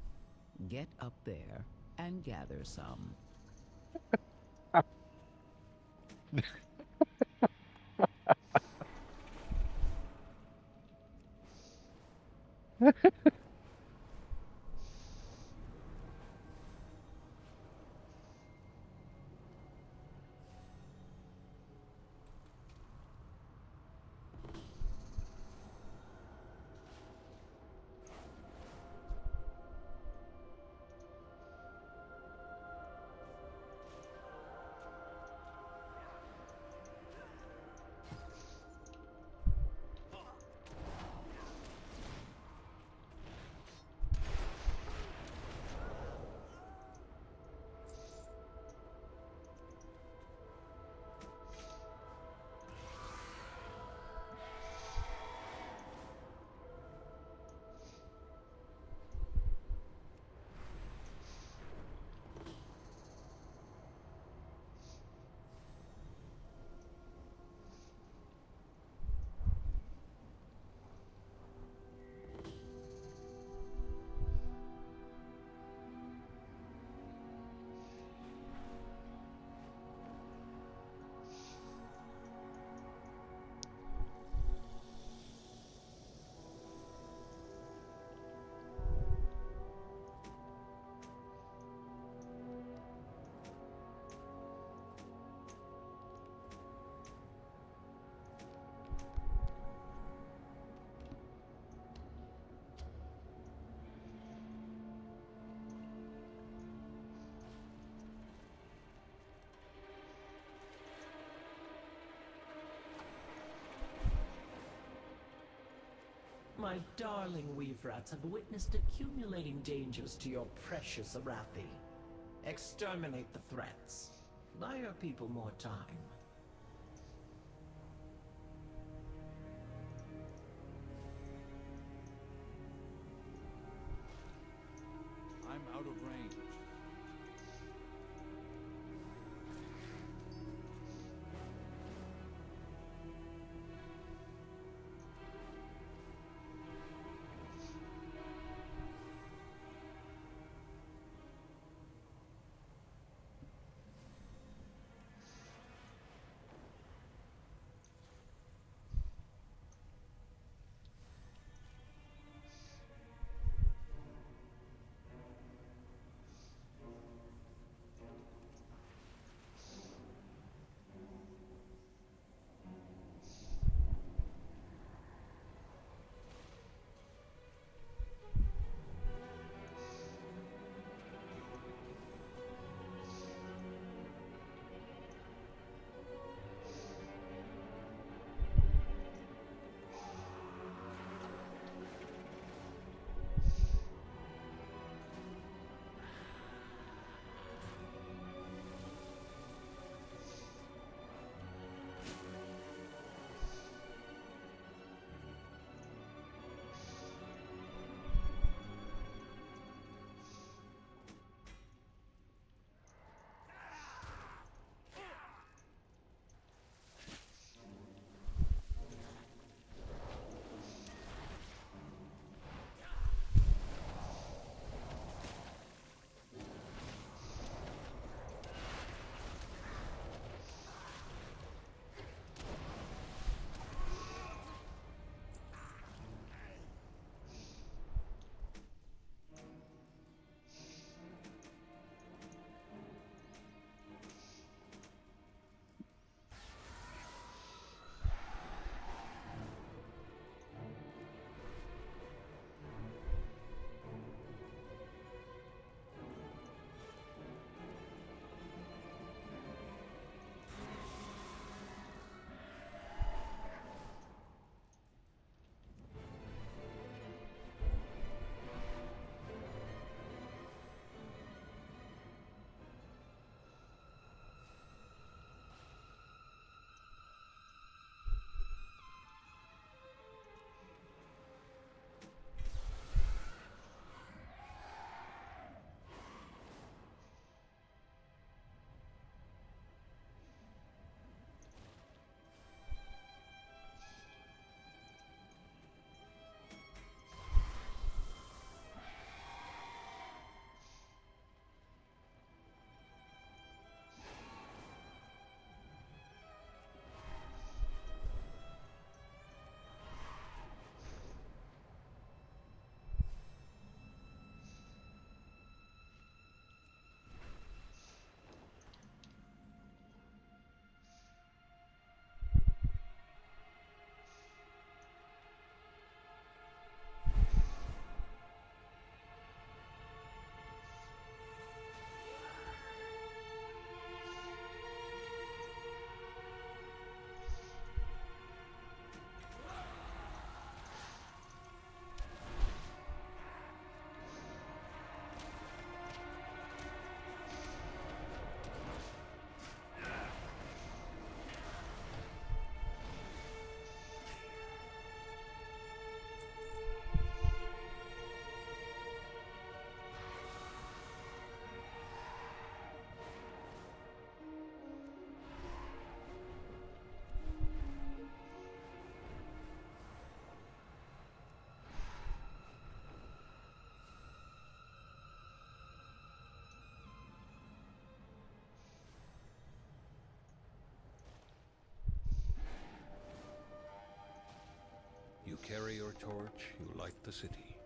Get up there and gather some. My darling Weavrats have witnessed accumulating dangers to your precious Arathi. Exterminate the threats. Buy your people more time. I'm out of range. carry your torch, you light the city.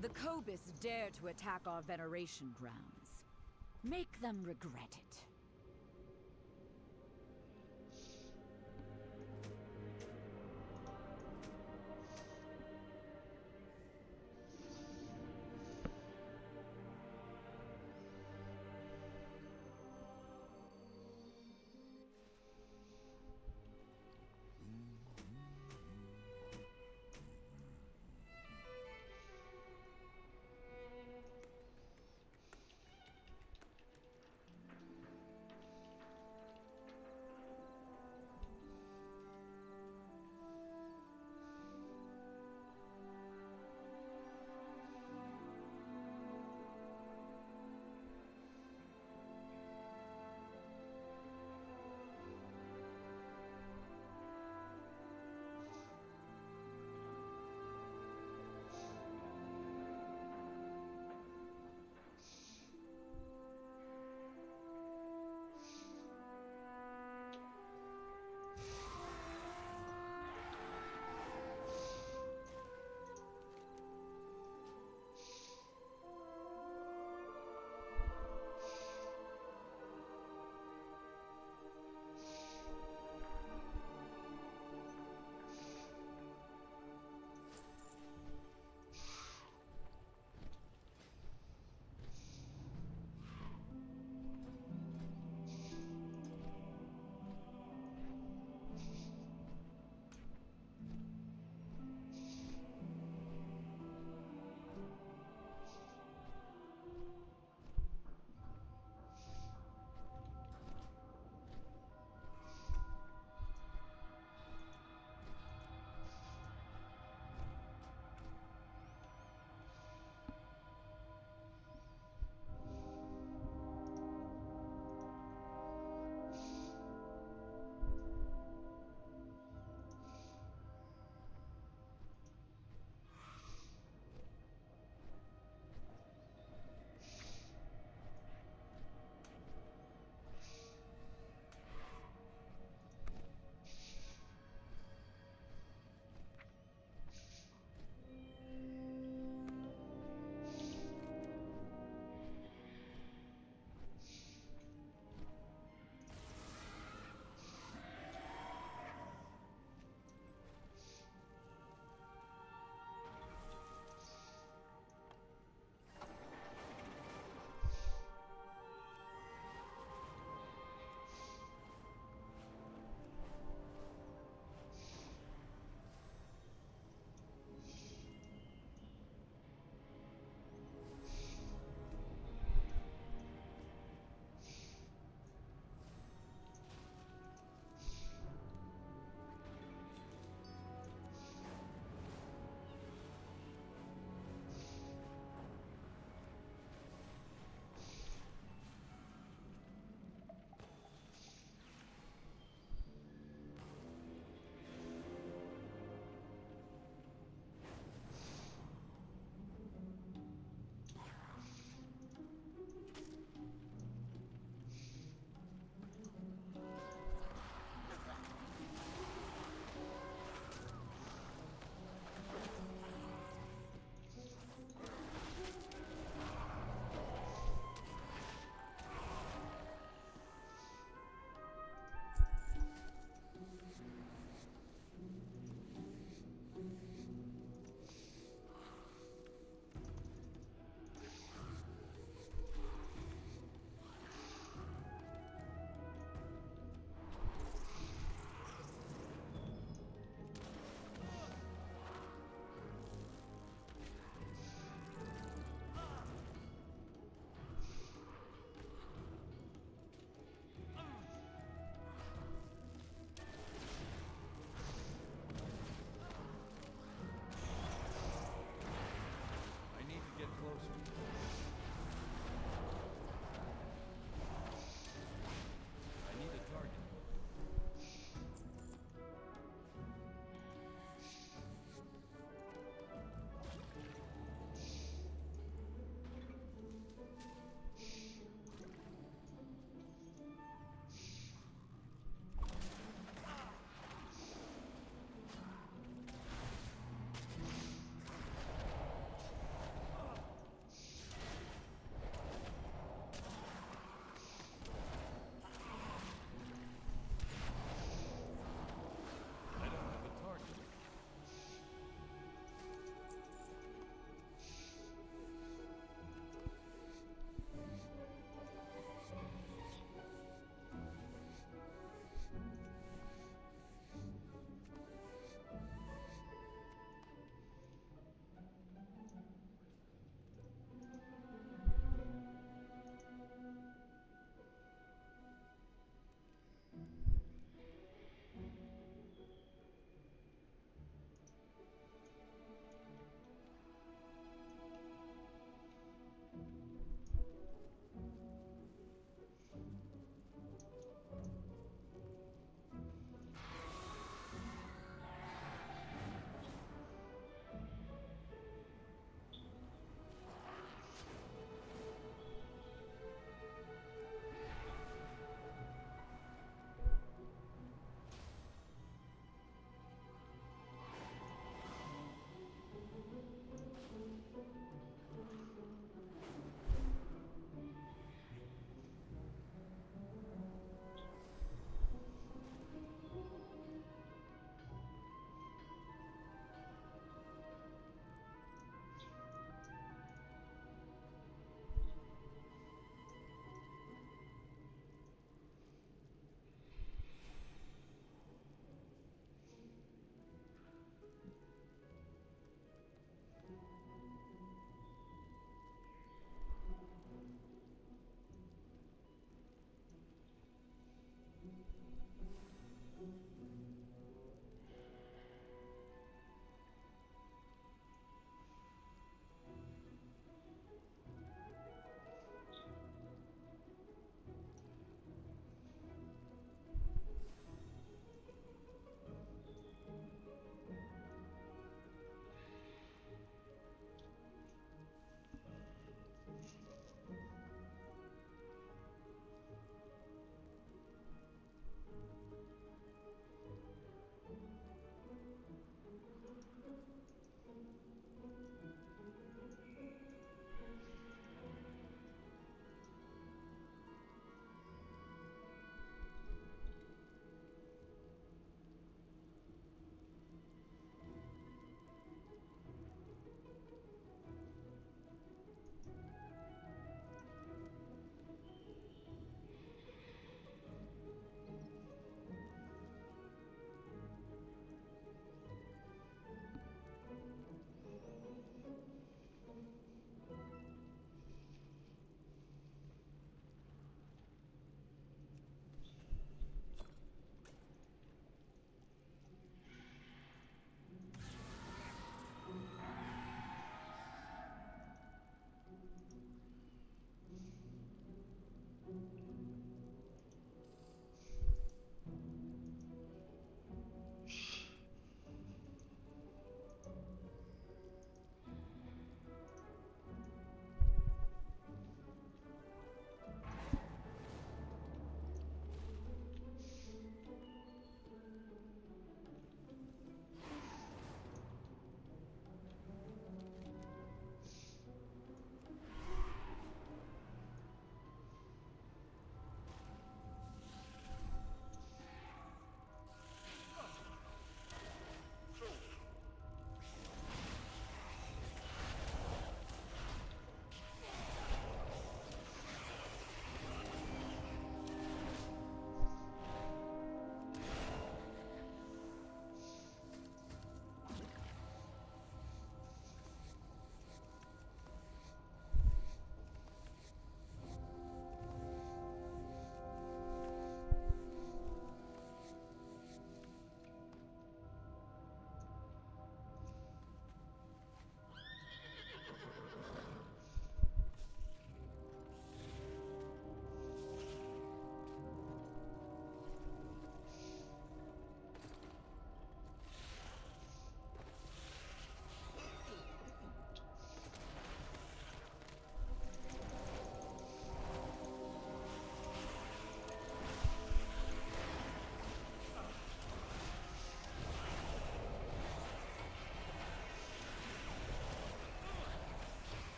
The Cobus dare to attack our veneration grounds. Make them regret it.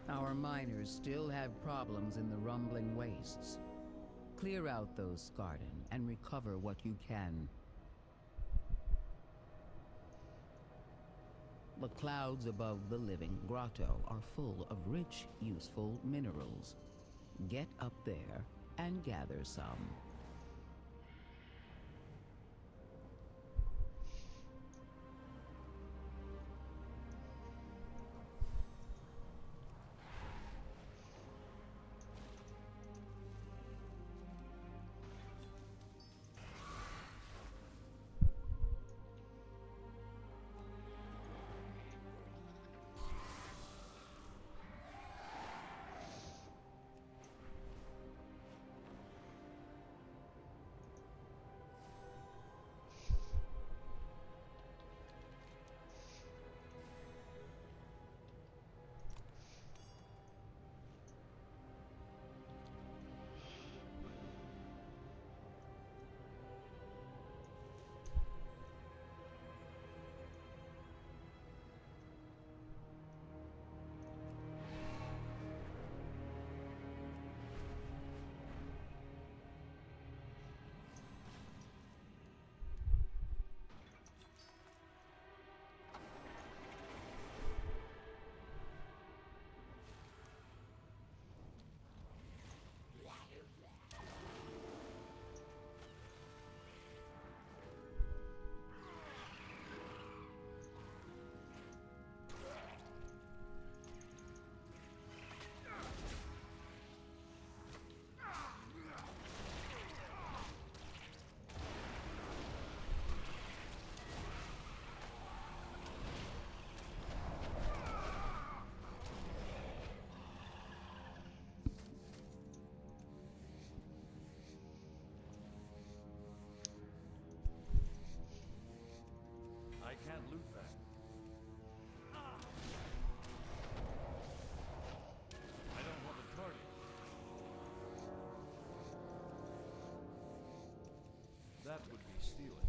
Our miners still have problems in the rumbling wastes. Clear out those Skarden and recover what you can. The clouds above the living grotto are full of rich, useful minerals. Get up there and gather some. I can't loot that. I don't have a target. That would be stealing.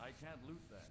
I can't loot that.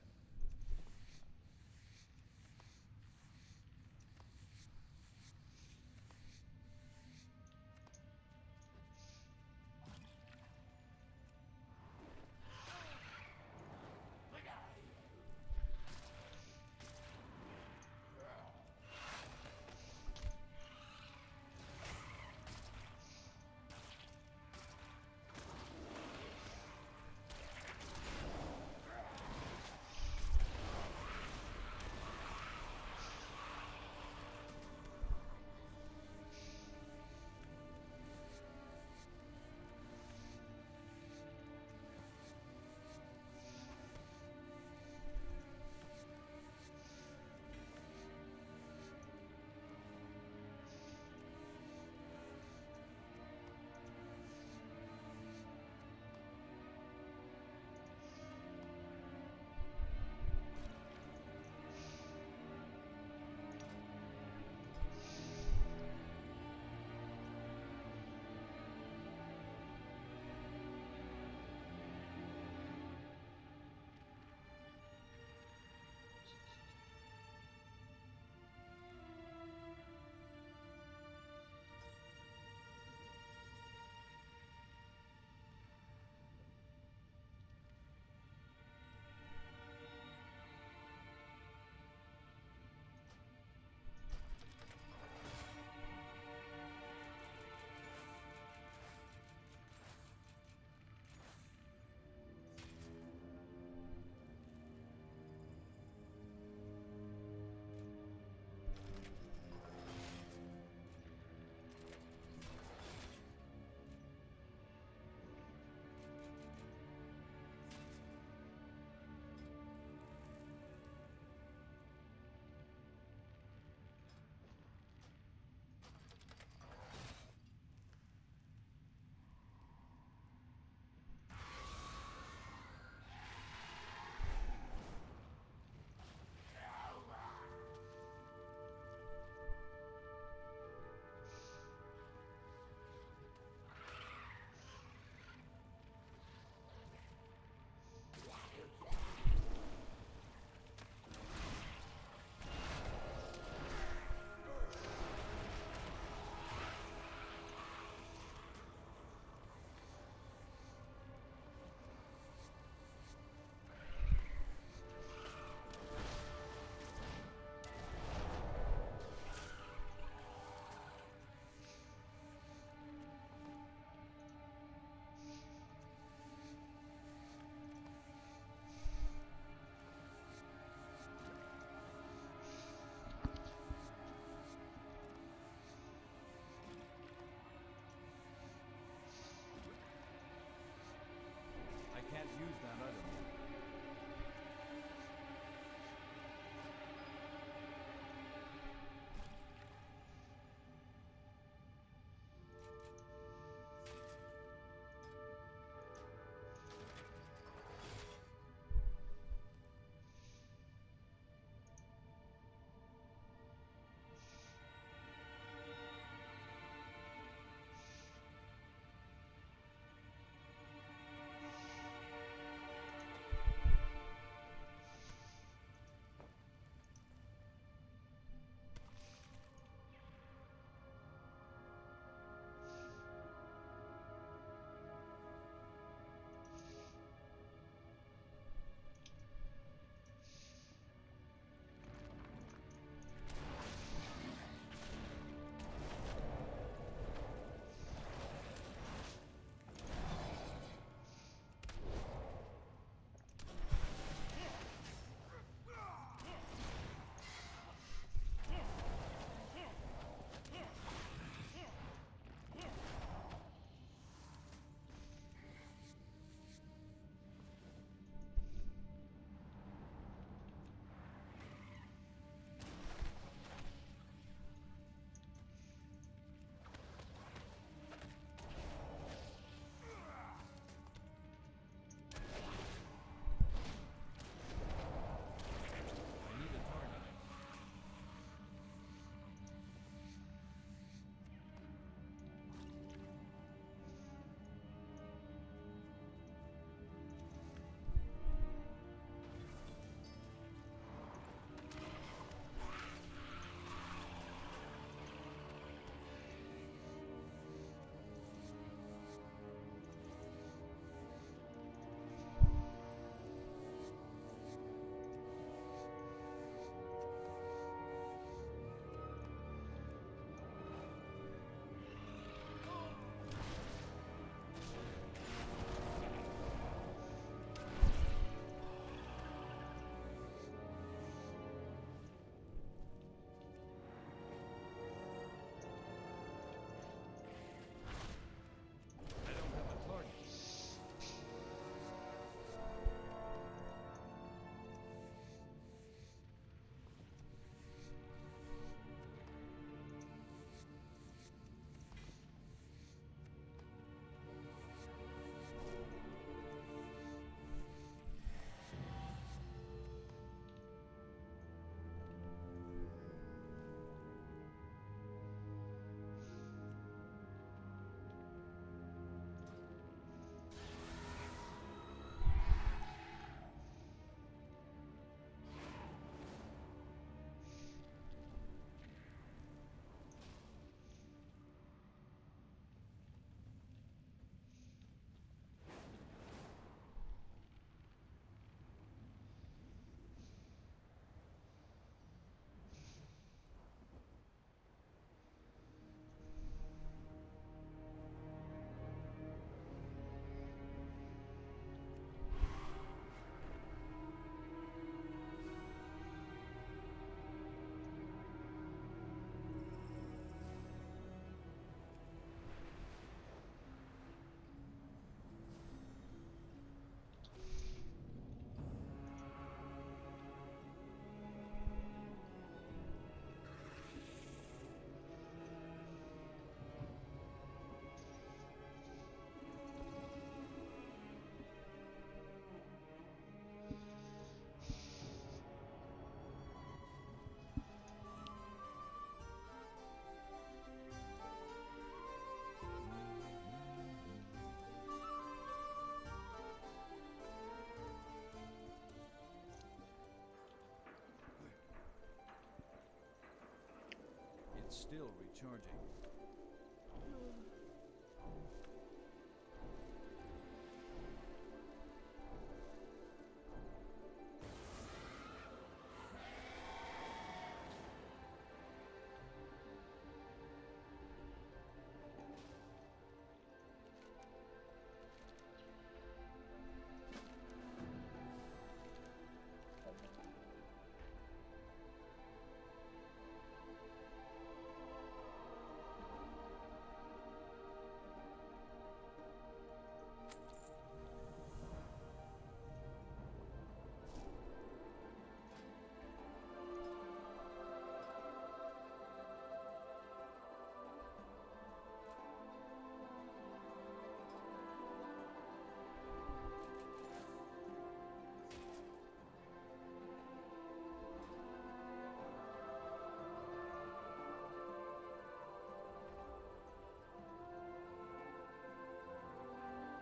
still recharging.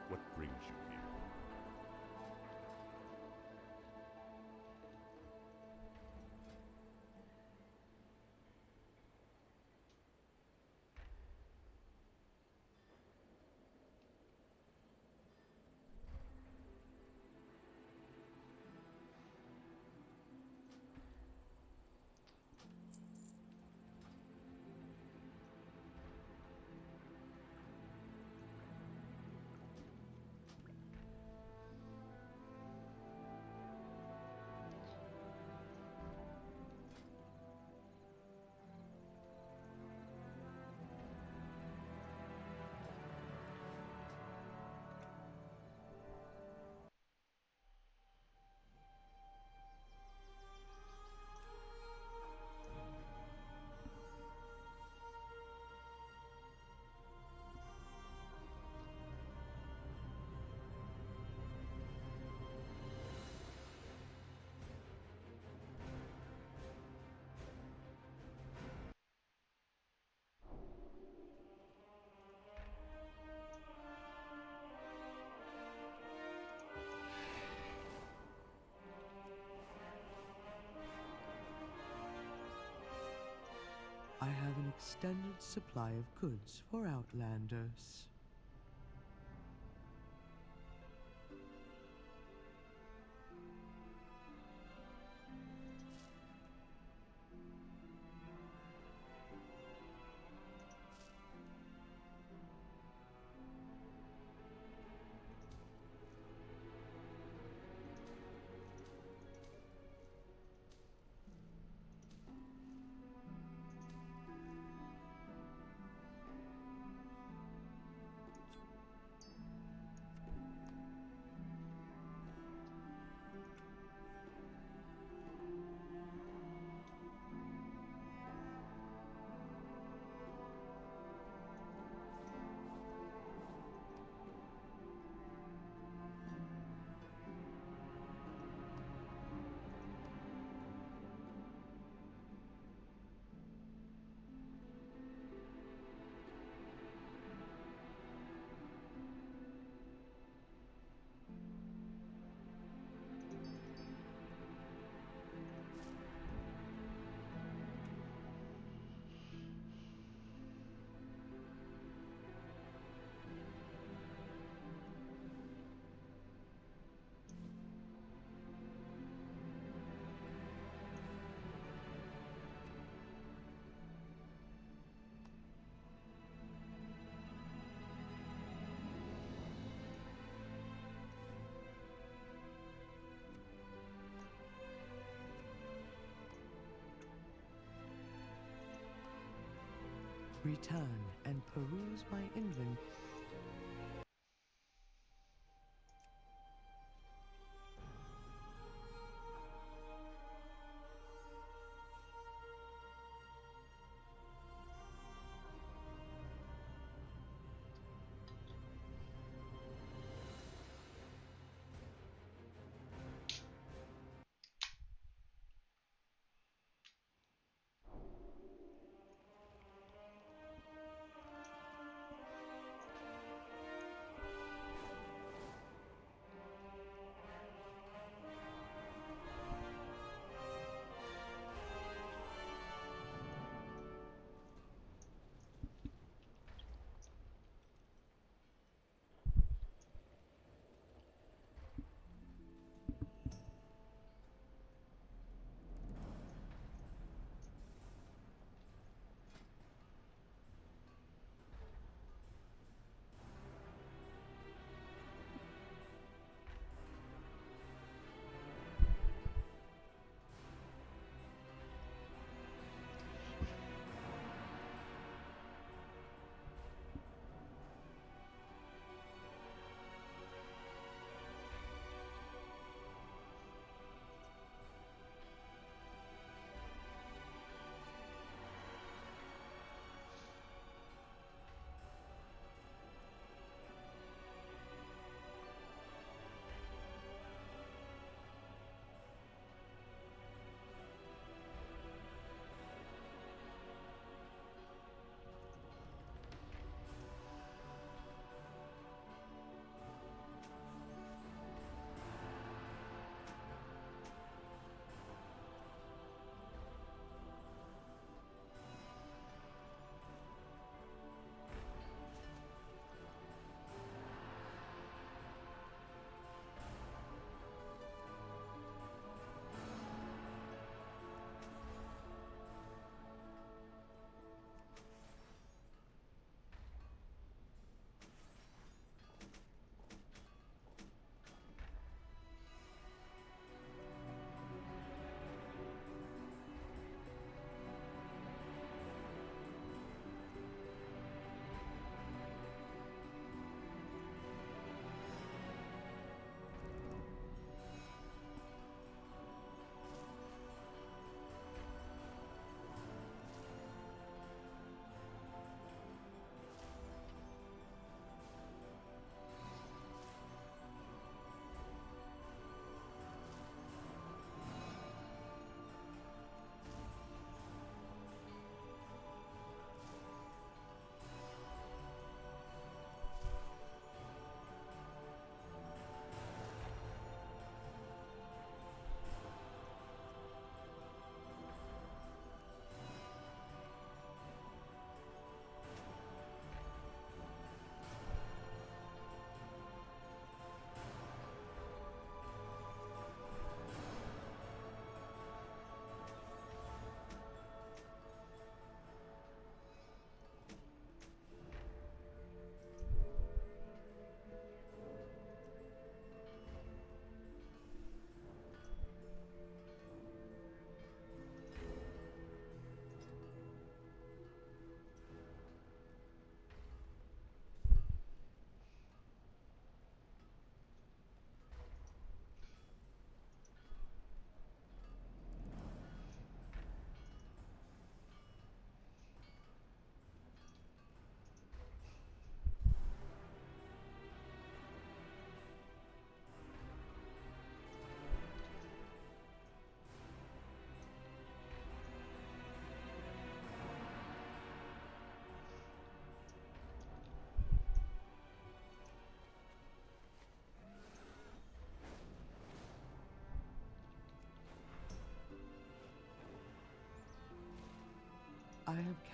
What brings you here? I have an extended supply of goods for Outlanders. Return and peruse my inventory.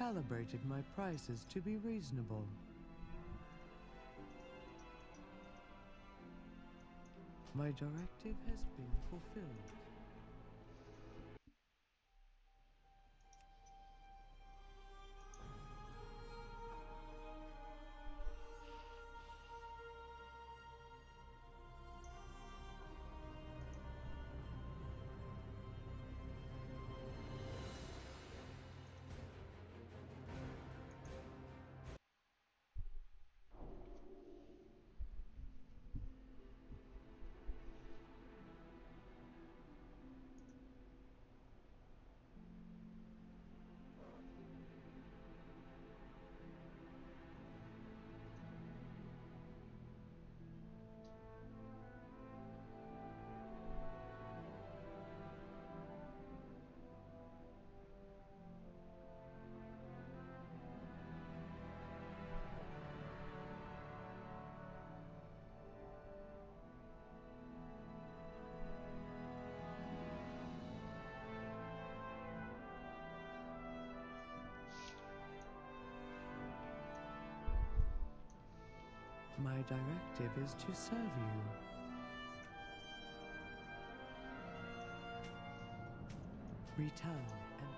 calibrated my prices to be reasonable. My directive has been fulfilled. My directive is to serve you. Return and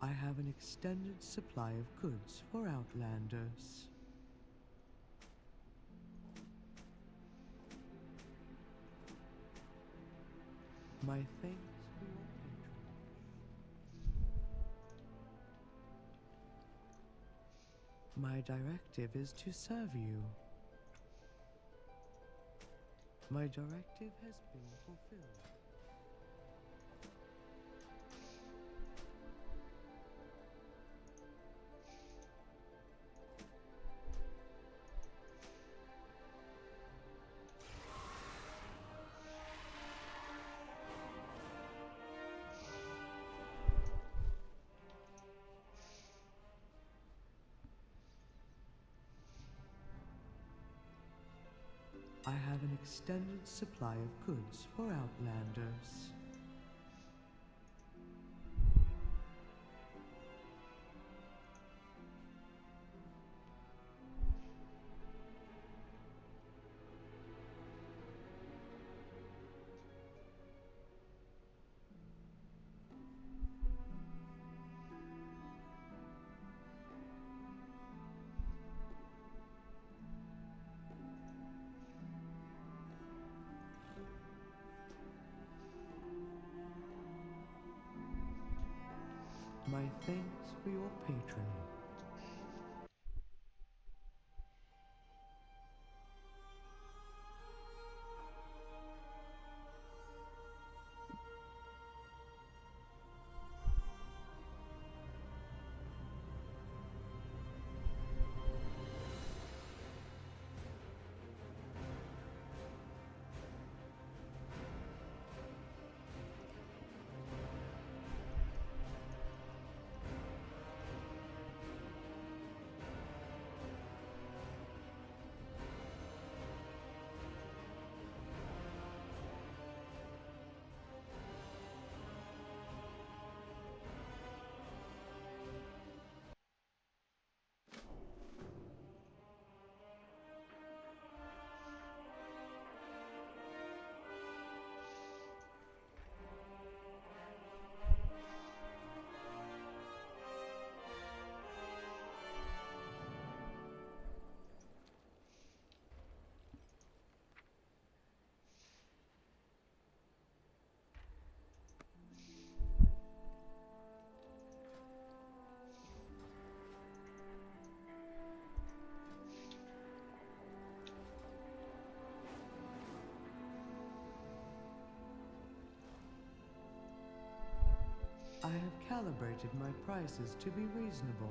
I have an extended supply of goods for Outlanders. My thanks for your patronage. My directive is to serve you. My directive has been fulfilled. I have an extended supply of goods for Outlanders. My thanks for your patronage. calibrated my prices to be reasonable.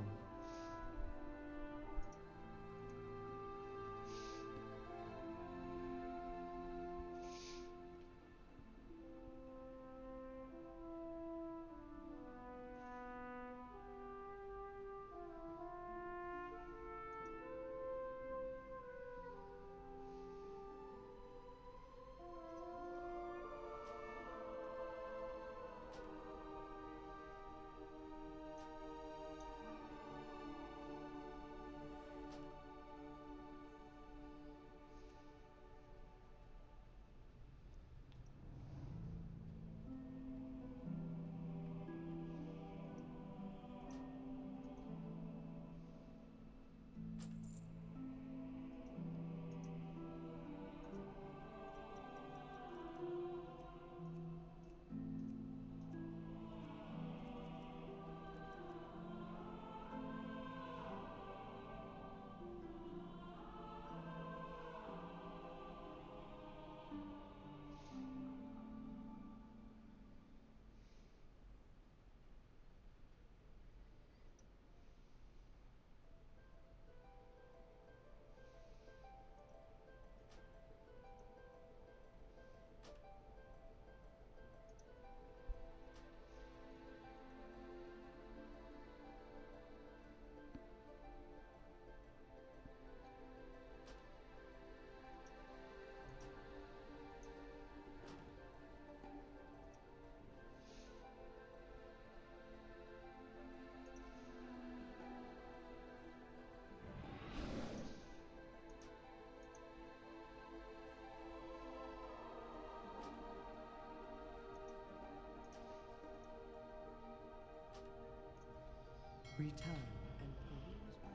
Return and peruse my